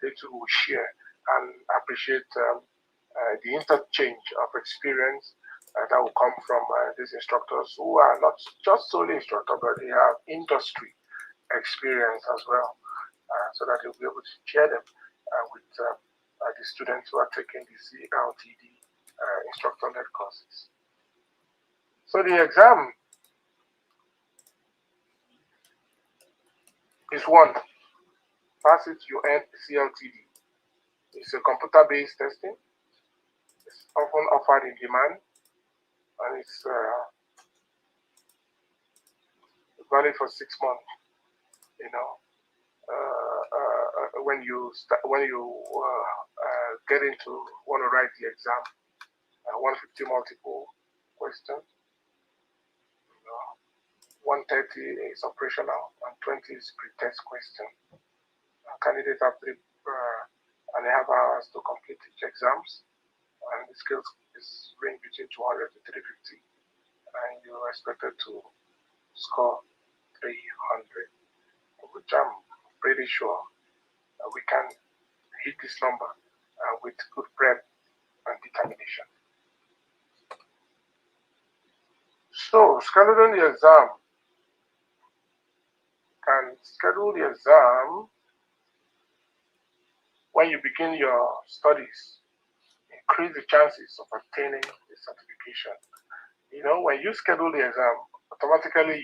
they too will share and appreciate the interchange of experience that will come from these instructors, who are not just solely instructors, but they have industry experience as well, so that you'll be able to share them with the students who are taking the CLTD instructor-led courses. So the exam is one. Pass it, you earn CLTD. It's a computer-based testing. It's often offered in demand, and it's valid for 6 months. When you get into want to write the exam, 150 multiple questions, 130 is operational, and 20 is pre-test question. Candidates have 3.5 hours to complete each exams, and the skills is range between 200 to 350, and you're expected to score 300. which I'm pretty sure we can hit this number with good prep and determination. So, scheduling the exam. Can schedule the exam when you begin your studies, increase the chances of obtaining the certification. When you schedule the exam, automatically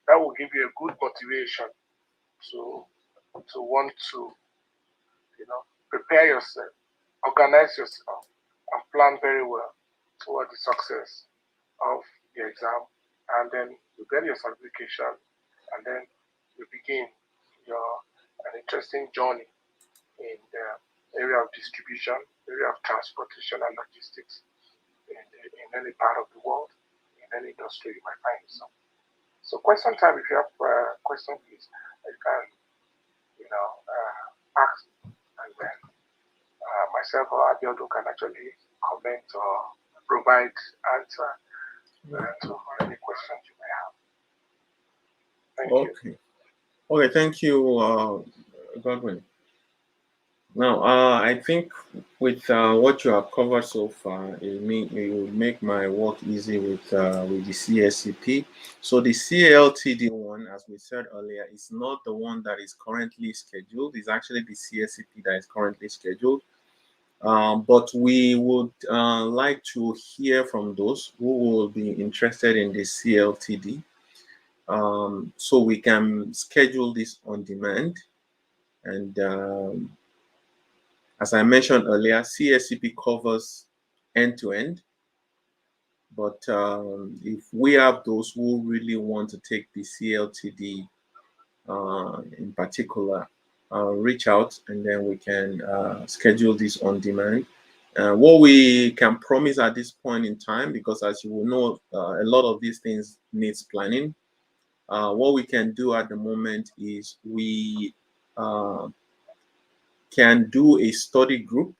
that will give you a good motivation to want to prepare yourself, organize yourself, and plan very well toward the success of the exam. And then you get your certification, and then you begin an interesting journey in the area of distribution, area of transportation and logistics in any part of the world, in any industry you might find yourself. So question time, if you have a question, please, you can, ask, and then myself or Abiodun can actually comment or provide answer to any questions you may have. Thank you. Okay, thank you, Godwin. Now, I think with what you have covered so far, it will make my work easy with the CSCP. So the CLTD one, as we said earlier, is not the one that is currently scheduled. It's actually the CSCP that is currently scheduled. But we would like to hear from those who will be interested in the CLTD. So we can schedule this on demand. And as I mentioned earlier, CSCP covers end-to-end. But if we have those who really want to take the CLTD in particular, reach out, and then we can schedule this on demand. What we can promise at this point in time, because as you will know, a lot of these things needs planning. What we can do at the moment is we can do a study group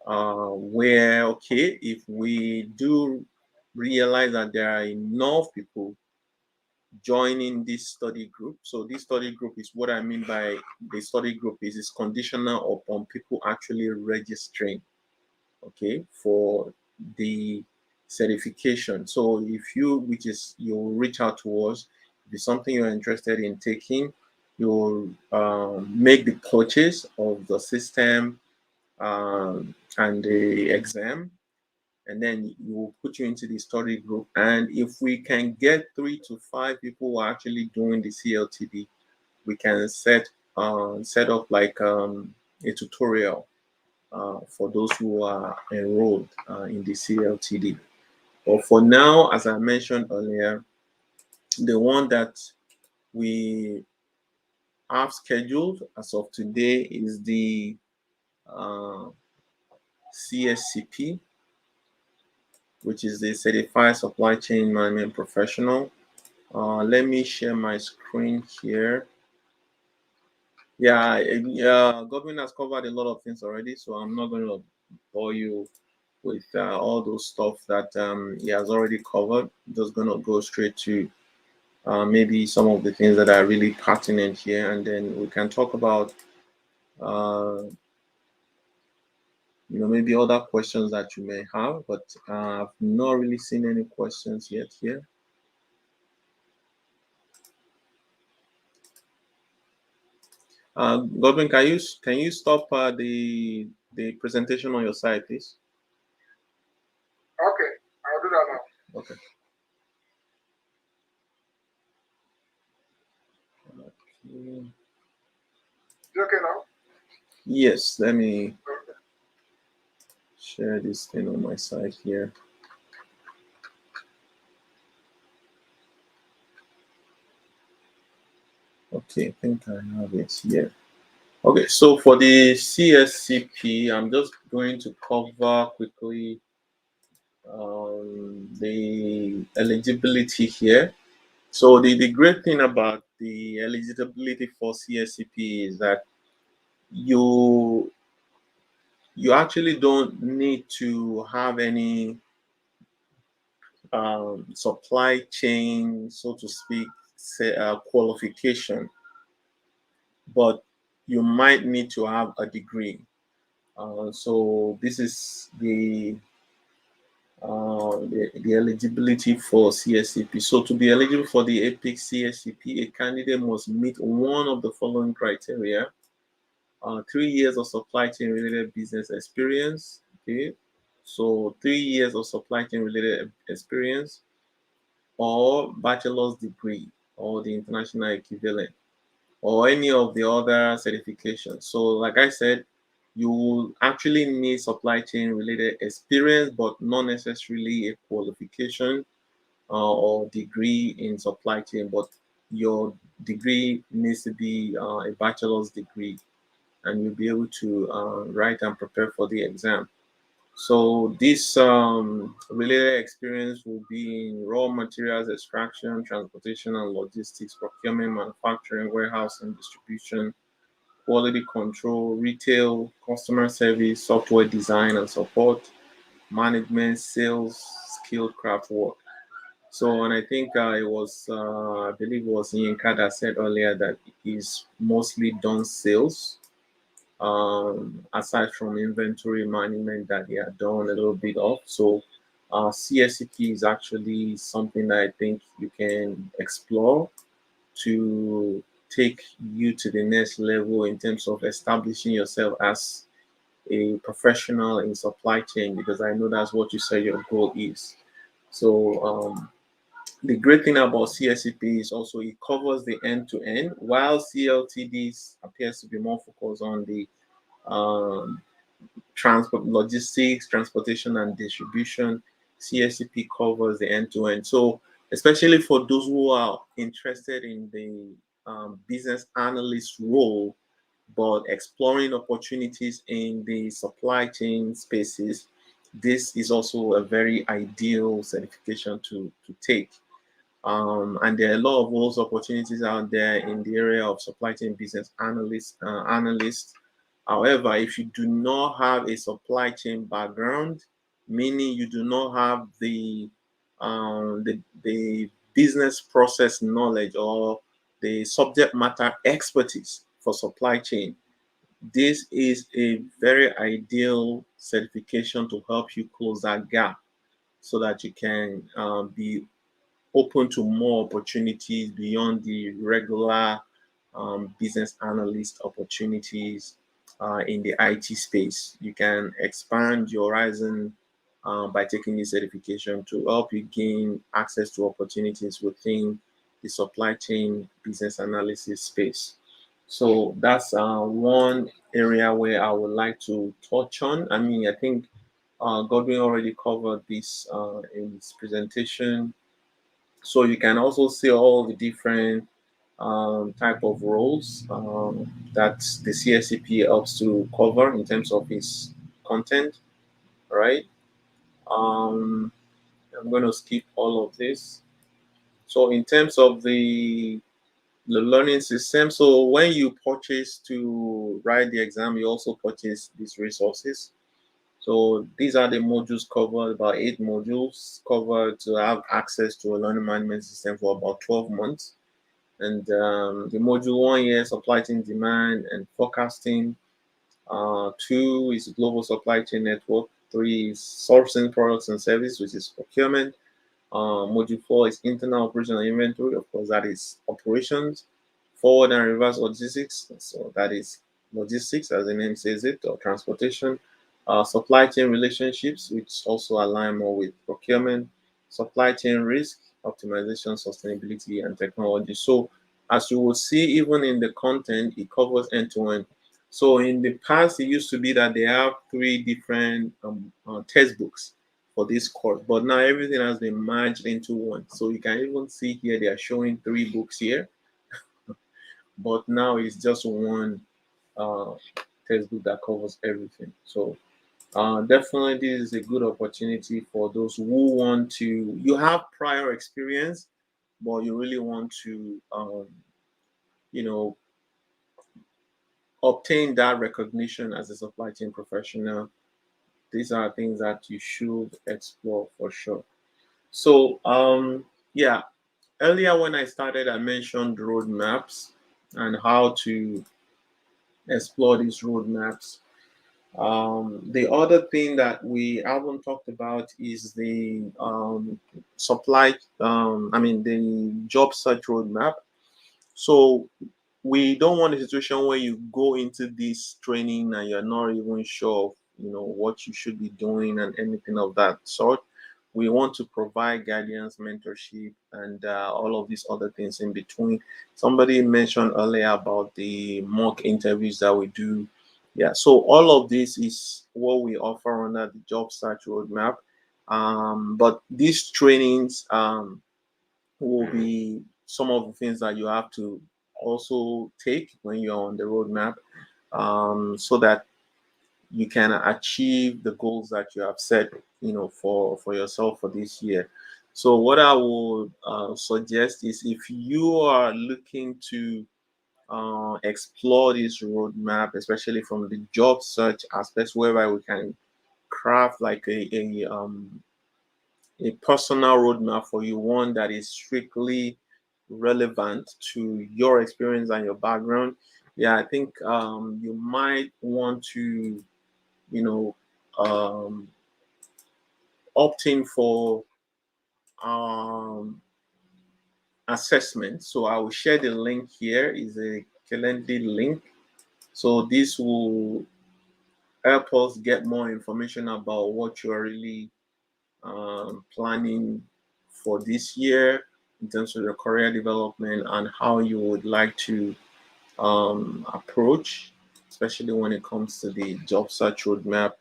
where, okay, if we do realize that there are enough people joining this study group. So this study group is what I mean by the study group is conditional upon people actually registering, okay, for the certification. So if you reach out to us, if it's something you're interested in taking, you'll make the purchase of the system and the exam, and then we will put you into the study group. And if we can get 3 to 5 people who are actually doing the CLTD, we can set up like a tutorial for those who are enrolled in the CLTD. But for now, as I mentioned earlier, the one that we have scheduled as of today is the CSCP, which is the Certified Supply Chain Management Professional. Let me share my screen here. Yeah, government has covered a lot of things already, so I'm not going to bore you with all those stuff that he has already covered. I'm just going to go straight to maybe some of the things that are really pertinent here, and then we can talk about maybe other questions that you may have, but I've not really seen any questions yet here. Godwin, can you stop the presentation on your side, please? Okay, I'll do that now. Okay. Is it okay now? Yes, let me share this thing on my side here. Okay, I think I have it here. Okay, so for the CSCP, I'm just going to cover quickly the eligibility here. So the great thing about the eligibility for CSCP is that you actually don't need to have any supply chain, so to speak, qualification, but you might need to have a degree. So this is the eligibility for CSCP. So to be eligible for the APIC CSCP, a candidate must meet one of the following criteria: 3 years of supply chain related business experience. Okay, so 3 years of supply chain related experience, or bachelor's degree, or the international equivalent, or any of the other certifications. So, like I said, you will actually need supply chain related experience, but not necessarily a qualification or degree in supply chain, but your degree needs to be a bachelor's degree, and you'll be able to write and prepare for the exam. So this related experience will be in raw materials extraction, transportation and logistics, procurement, manufacturing, warehousing, distribution, quality control, retail, customer service, software design and support, management, sales, skilled craft work. So, and I think I believe it was Yinka that said earlier that he's mostly done sales, aside from inventory management that he had done a little bit of. So, CSCP is actually something that I think you can explore to take you to the next level in terms of establishing yourself as a professional in supply chain, because I know that's what you say your goal is. So, the great thing about CSCP is also it covers the end to end, while CLTDs appears to be more focused on the um, transport, logistics, transportation, and distribution. CSCP covers the end to end. So, especially for those who are interested in the business analyst role, but exploring opportunities in the supply chain spaces, this is also a very ideal certification to take. And there are a lot of those opportunities out there in the area of supply chain business analyst. However, if you do not have a supply chain background, meaning you do not have the business process knowledge or the subject matter expertise for supply chain, this is a very ideal certification to help you close that gap so that you can be open to more opportunities beyond the regular business analyst opportunities in the IT space. You can expand your horizon by taking this certification to help you gain access to opportunities within the supply chain business analysis space. So that's one area where I would like to touch on. I mean, I think Godwin already covered this in his presentation, so you can also see all the different type of roles that the CSCP helps to cover in terms of its content, right? Um, I'm going to skip all of this. So in terms of the learning system, so when you purchase to write the exam, you also purchase these resources. So these are the modules covered, about 8 modules covered to have access to a learning management system for about 12 months. And the module 1 year, supply chain demand and forecasting. 2 is global supply chain network. 3 is sourcing products and service, which is procurement. Module 4 is internal operation and inventory. Of course, that is operations. Forward and reverse logistics. So that is logistics, as the name says it, or transportation. Supply chain relationships, which also align more with procurement. Supply chain risk, optimization, sustainability, and technology. So, as you will see, even in the content, it covers end to end. So, in the past, it used to be that they have 3 different textbooks for this course, but now everything has been merged into one. So you can even see here they are showing 3 books here, but now it's just one uh, textbook that covers everything. So definitely this is a good opportunity for those who want to, you have prior experience, but you really want to you know obtain that recognition as a supply chain professional. These are things that you should explore for sure. So yeah, earlier when I started, I mentioned roadmaps and how to explore these roadmaps. The other thing that we haven't talked about is the the job search roadmap. So we don't want a situation where you go into this training and you're not even sure of, what you should be doing and anything of that sort. We want to provide guidance, mentorship, and all of these other things in between. Somebody mentioned earlier about the mock interviews that we do. Yeah, so all of this is what we offer under the job search roadmap. But these trainings will be some of the things that you have to also take when you're on the roadmap, so that you can achieve the goals that you have set, for yourself for this year. So what I would suggest is, if you are looking to explore this roadmap, especially from the job search aspects, whereby we can craft like a personal roadmap for you, one that is strictly relevant to your experience and your background. Yeah, I think you might want to, you know, um, opt in for um, assessment. So I will share the link here. Is a Calendly link. So this will help us get more information about what you are really planning for this year in terms of your career development and how you would like to approach, especially when it comes to the job search roadmap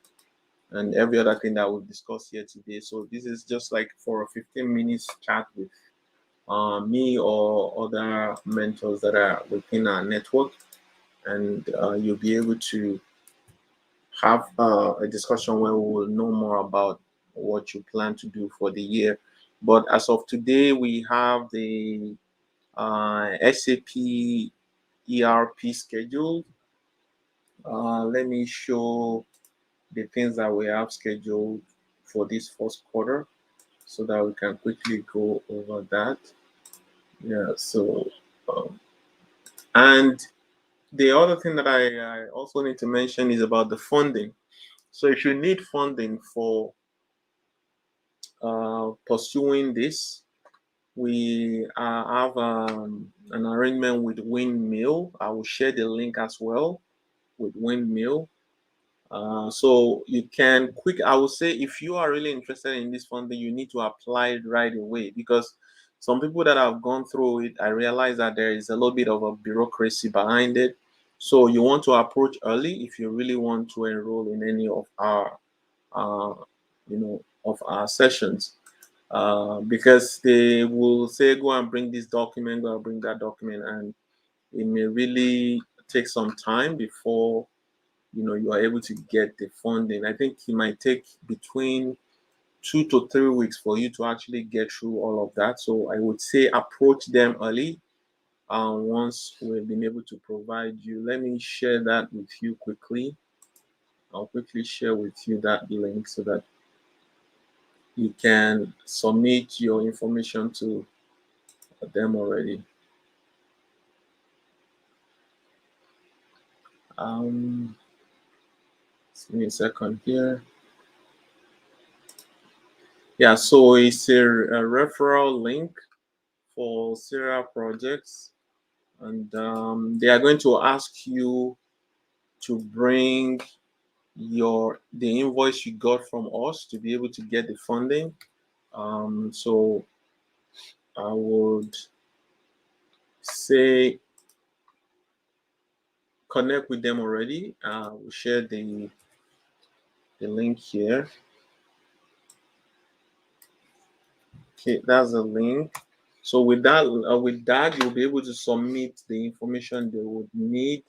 and every other thing that we've discussed here today. So this is just like for a 15 minutes chat with me or other mentors that are within our network, and you'll be able to have a discussion where we will know more about what you plan to do for the year. But as of today, we have the SAP ERP scheduled. Let me show the things that we have scheduled for this first quarter so that we can quickly go over that. Yeah, so, um, and the other thing that I also need to mention is about the funding. So if you need funding for pursuing this, we have an arrangement with Windmill. I will share the link as well with Windmill. So you can I would say, if you are really interested in this funding, you need to apply it right away, because some people that have gone through it, I realize that there is a little bit of a bureaucracy behind it. So you want to approach early if you really want to enroll in any of our, uh, of our sessions, because they will say, go and bring this document, go and bring that document, and it may really take some time before you are able to get the funding. I think it might take between 2 to 3 weeks for you to actually get through all of that. So I would say approach them early. Once we've been able to provide you, let me share that with you quickly. I'll quickly share with you that link so that you can submit your information to them already. Give me a second here. Yeah, so it's a referral link for serial projects, and they are going to ask you to bring the invoice you got from us to be able to get the funding. So I would say connect with them already. We'll share the link here. Okay, that's the link. So with that, you'll be able to submit the information they would need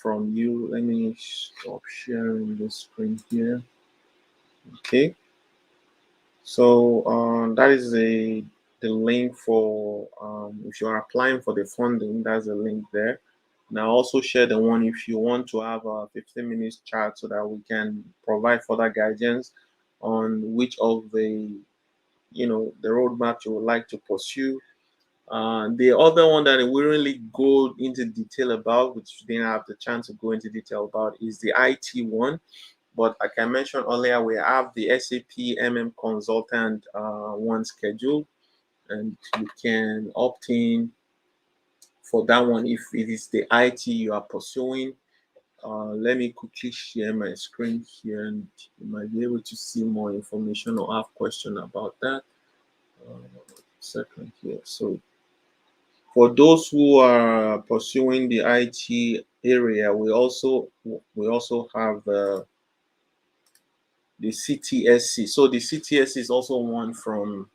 from you. Let me stop sharing the screen here. Okay. So that is the link for if you are applying for the funding. That's the link there. And I also share the one if you want to have a 15 minutes chat so that we can provide further guidance on which of the the roadmap you would like to pursue. The other one that we really go into detail about, which we didn't have the chance to go into detail about, is the IT one. But like I mentioned earlier, we have the SAP consultant one schedule, and you can opt in for that one if it is the IT you are pursuing. Let me quickly share my screen here, and you might be able to see more information or have question about that. Second here. So for those who are pursuing the IT area, we also have the CTSC. So the CTSC is also one from.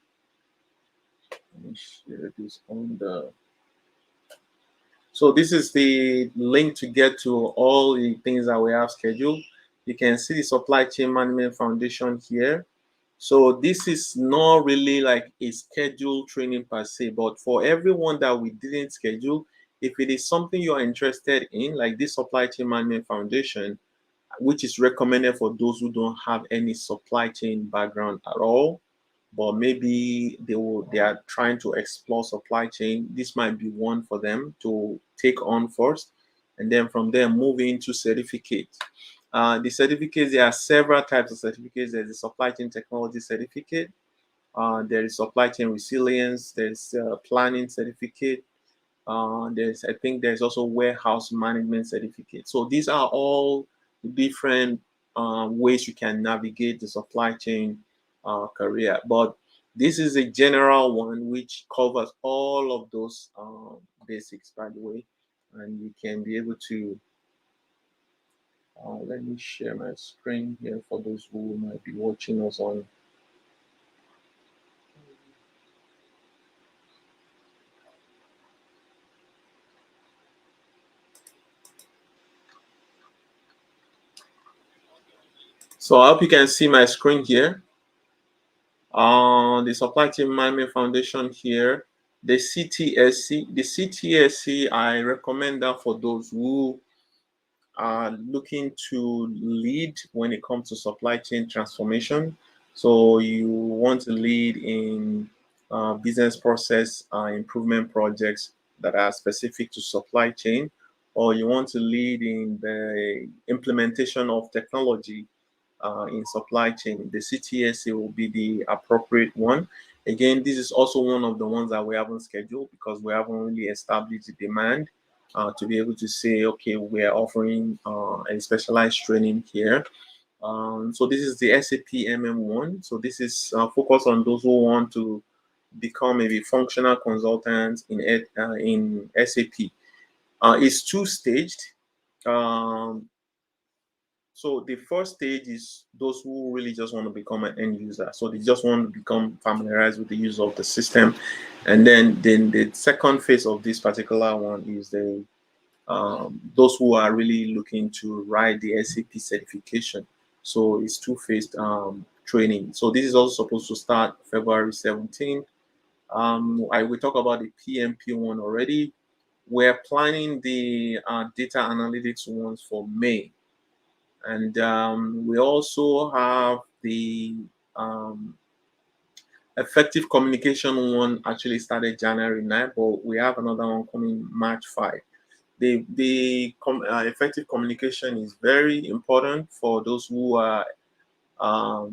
Let me share this on the. So this is the link to get to all the things that we have scheduled. You can see the Supply Chain Management Foundation here. So this is not really like a scheduled training per se, but for everyone that we didn't schedule, if it is something you are interested in, like this Supply Chain Management Foundation, which is recommended for those who don't have any supply chain background at all, but maybe they are trying to explore supply chain. This might be one for them to take on first, and then from there move into certificates. The certificates, there are several types of certificates. There's a supply chain technology certificate. There is supply chain resilience. There's planning certificate. I think there's also warehouse management certificate. So these are all different ways you can navigate the supply chain career. But this is a general one which covers all of those basics, by the way, and you can be able to. Let me share my screen here for those who might be watching us on. So I hope you can see my screen here. The Supply Chain Management Foundation here, the CTSC. The CTSC, I recommend that for those who are looking to lead when it comes to supply chain transformation. So you want to lead in business process improvement projects that are specific to supply chain, or you want to lead in the implementation of technology in supply chain, the CTSA will be the appropriate one. Again, this is also one of the ones that we haven't scheduled because we haven't really established the demand to be able to say, okay, we are offering a specialized training here. So this is the SAP MM1. So this is focused on those who want to become maybe functional consultants in SAP. It's two-staged. Um, so the first stage is those who really just want to become an end user. So they just want to become familiarized with the use of the system. And then the second phase of this particular one is those who are really looking to write the SAP certification. So it's two-phased training. So this is also supposed to start February 17th. I will talk about the PMP one already. We're planning the data analytics ones for May. And we also have the effective communication one actually started January 9, but we have another one coming March 5. The effective communication is very important for those who are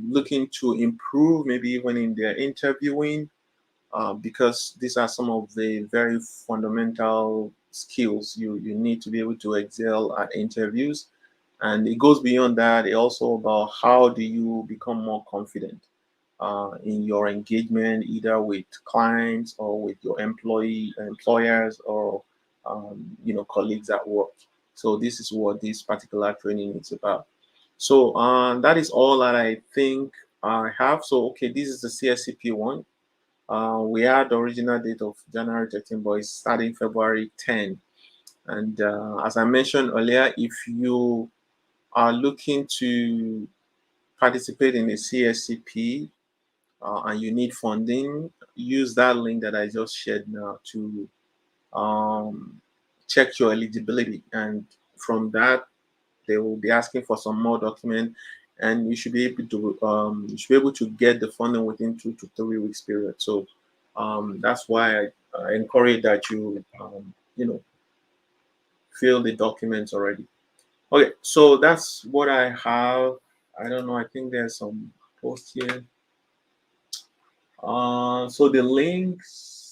looking to improve, maybe even in their interviewing, because these are some of the very fundamental skills you need to be able to excel at interviews. And it goes beyond that. It's also about how do you become more confident in your engagement, either with clients or with your employers, or colleagues at work. So this is what this particular training is about. So that is all that I think I have. So okay, this is the CSCP one. We had the original date of January 13, but it's starting February 10. And as I mentioned earlier, if you are looking to participate in the CSCP and you need funding, use that link that I just shared now to check your eligibility. And from that, they will be asking for some more document. and you should be able to get the funding within 2 to 3 weeks period. So that's why I encourage that you fill the documents already. Okay, so that's what I have. I don't know. I think there's some post here. So the links.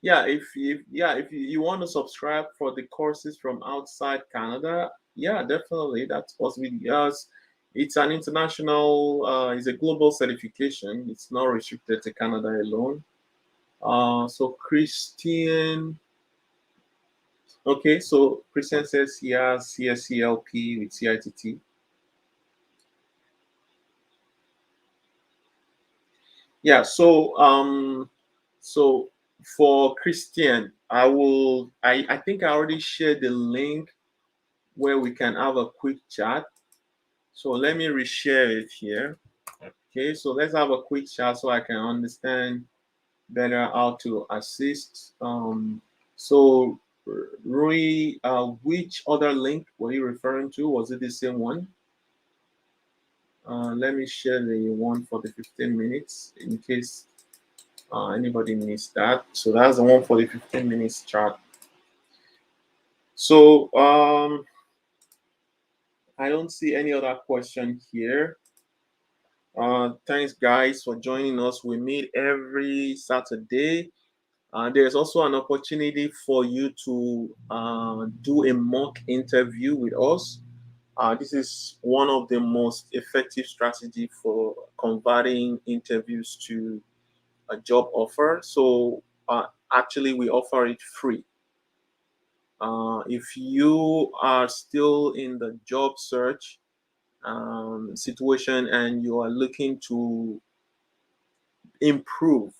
Yeah, if you want to subscribe for the courses from outside Canada, yeah, definitely that's possible. Yes, it's an international, it's a global certification. It's not restricted to Canada alone. So Christian, okay, so Christian says he has CSCLP with CITT. Yeah, so for Christian, I think I already shared the link where we can have a quick chat. So let me reshare it here. Okay, so let's have a quick chat so I can understand better how to assist. So Rui, which other link were you referring to? Was it the same one? Let me share the one for the 15 minutes in case anybody missed that. So that's the one for the 15 minutes chat. So I don't see any other question here. Thanks, guys, for joining us. We meet every Saturday. There's also an opportunity for you to do a mock interview with us. This is one of the most effective strategy for converting interviews to a job offer. So actually, we offer it free. If you are still in the job search situation and you are looking to improve,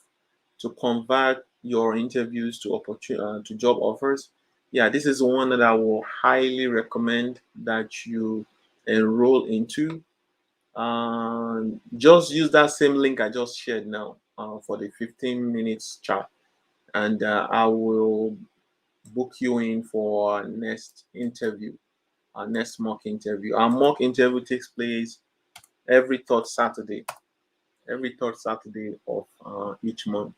to convert your interviews to to job offers, yeah, this is one that I will highly recommend that you enroll into. Just use that same link I just shared now for the 15 minutes chat, and I will book you in for our next interview, our next mock interview. Our mock interview takes place every third Saturday, of each month.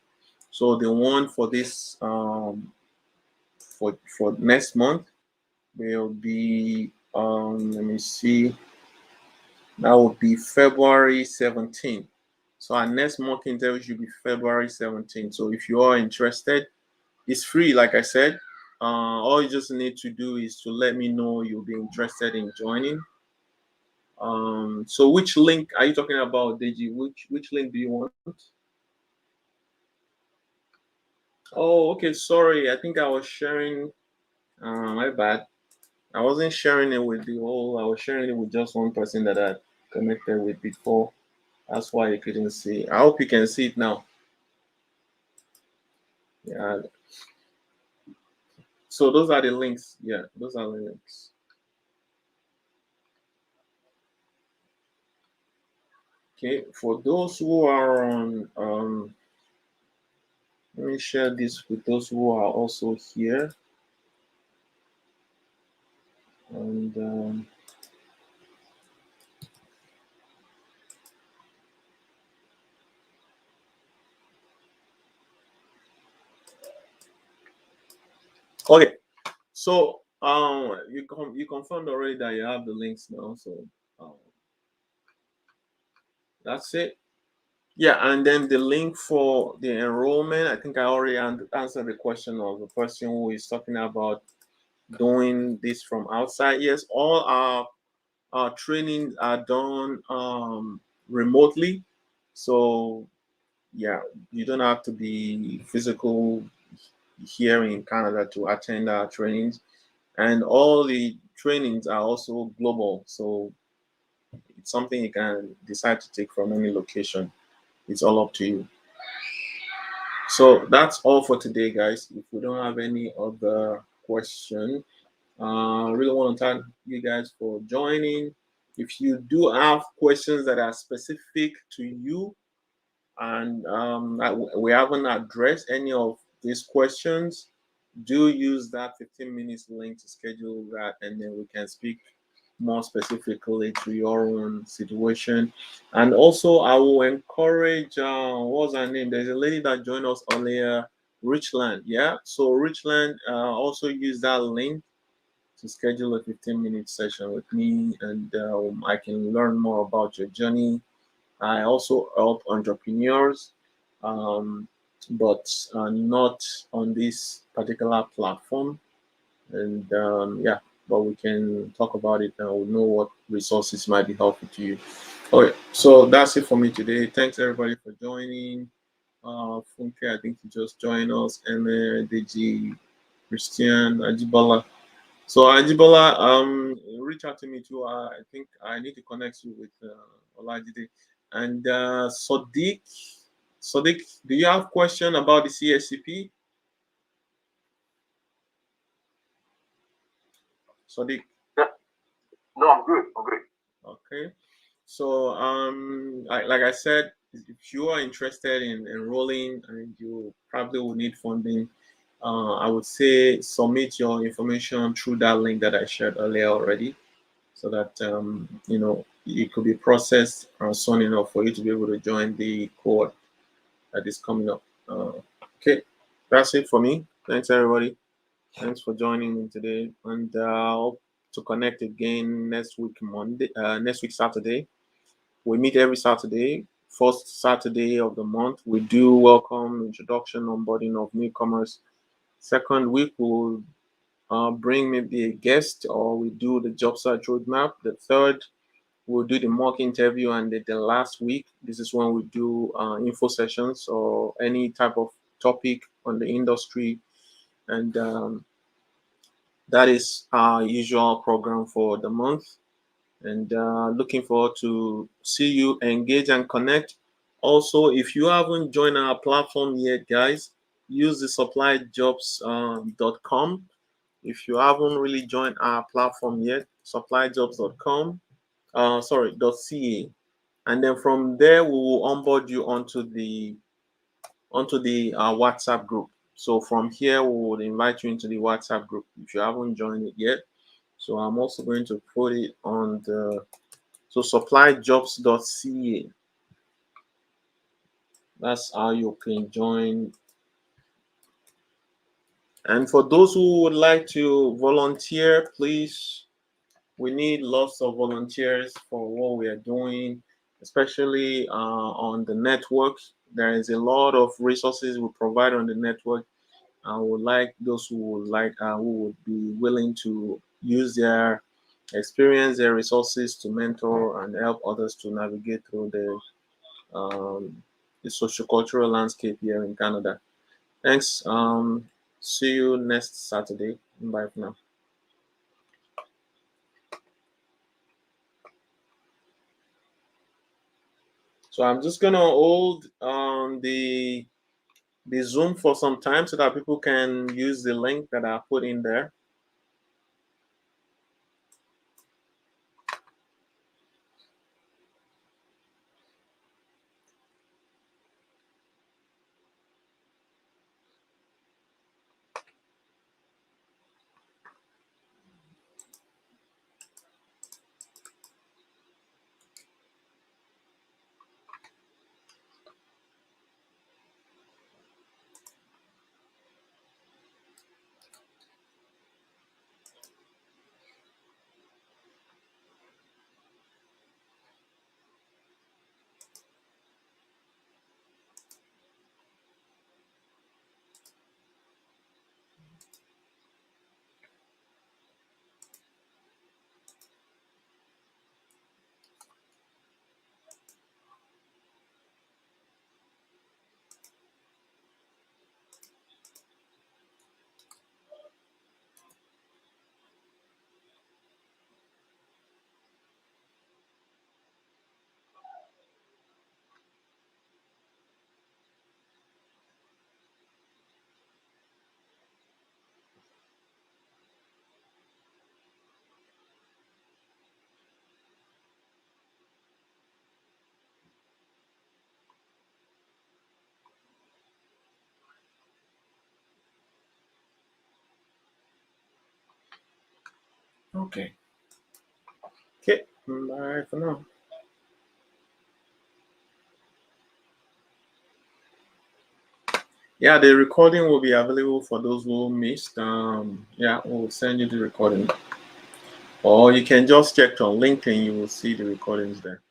So the one for this for next month will be let me see, that will be February 17th. So our next mock interview should be February 17th. So if you are interested, it's free, like I said. All you just need to do is to let me know you'll be interested in joining. So which link are you talking about, Deji? Which link do you want? Oh, okay. Sorry, I think I was sharing. My bad. I wasn't sharing it with the whole. I was sharing it with just one person that I connected with before. That's why you couldn't see. I hope you can see it now. Yeah. So those are the links. Yeah, those are the links. Okay. For those who are on, let me share this with those who are also here. And okay. So you confirmed already that you have the links now. So um, that's it. Yeah, and then the link for the enrollment. I think I already answered the question of the person who is talking about doing this from outside. Yes, all our trainings are done remotely. So yeah, you don't have to be physical here in Canada to attend our trainings, and all the trainings are also global. So it's something you can decide to take from any location. It's all up to you. So that's all for today, guys. If we don't have any other question, I really want to thank you guys for joining. If you do have questions that are specific to you and we haven't addressed any of these questions, do use that 15 minutes link to schedule that, and then we can speak more specifically to your own situation. And also, I will encourage, what's her name? There's a lady that joined us earlier, Richland. Yeah. So, Richland, also use that link to schedule a 15-minute session with me, and I can learn more about your journey. I also help entrepreneurs, um, but not on this particular platform. And yeah, but we can talk about it and we'll know what resources might be helpful to you. Okay, so that's it for me today. Thanks everybody for joining. Funke, I think you just joined us, and DG, Christian, Ajibola. So Ajibola, reach out to me too. I think I need to connect you with Olajide and Sadiq. Sadiq, do you have question about the CSCP? Sadiq. Yeah. No, I'm good. I'm good. Okay. So, like I said, if you are interested in enrolling and you probably will need funding, I would say submit your information through that link that I shared earlier already, so that it could be processed soon enough for you to be able to join the cohort that is coming up. Okay, that's it for me. Thanks everybody. Thanks for joining me today, and hope to connect again next week next week Saturday. We meet every Saturday, first Saturday of the month. We do welcome, introduction, onboarding of newcomers. Second week, we'll bring maybe a guest or we do the job search roadmap. The third, we'll do the mock interview. And the last week, this is when we do info sessions or any type of topic on the industry. And that is our usual program for the month, and looking forward to see you engage and connect. Also, if you haven't joined our platform yet, guys, use the supplyjobs.com. If you haven't really joined our platform yet, supplyjobs.com, .ca, and then from there we will onboard you onto the WhatsApp group. So from here we will invite you into the WhatsApp group if you haven't joined it yet. So I'm also going to put it on the supplyjobs.ca. That's how you can join. And for those who would like to volunteer, please, we need lots of volunteers for what we are doing, especially on the network. There is a lot of resources we provide on the network. I would like those who would be willing to use their experience, their resources to mentor and help others to navigate through the sociocultural landscape here in Canada. Thanks. See you next Saturday. Bye for now. So I'm just gonna hold the Zoom for some time so that people can use the link that I put in there. Okay. Bye for now. Yeah, the recording will be available for those who missed. Yeah, we'll send you the recording. Or you can just check on LinkedIn, you will see the recordings there.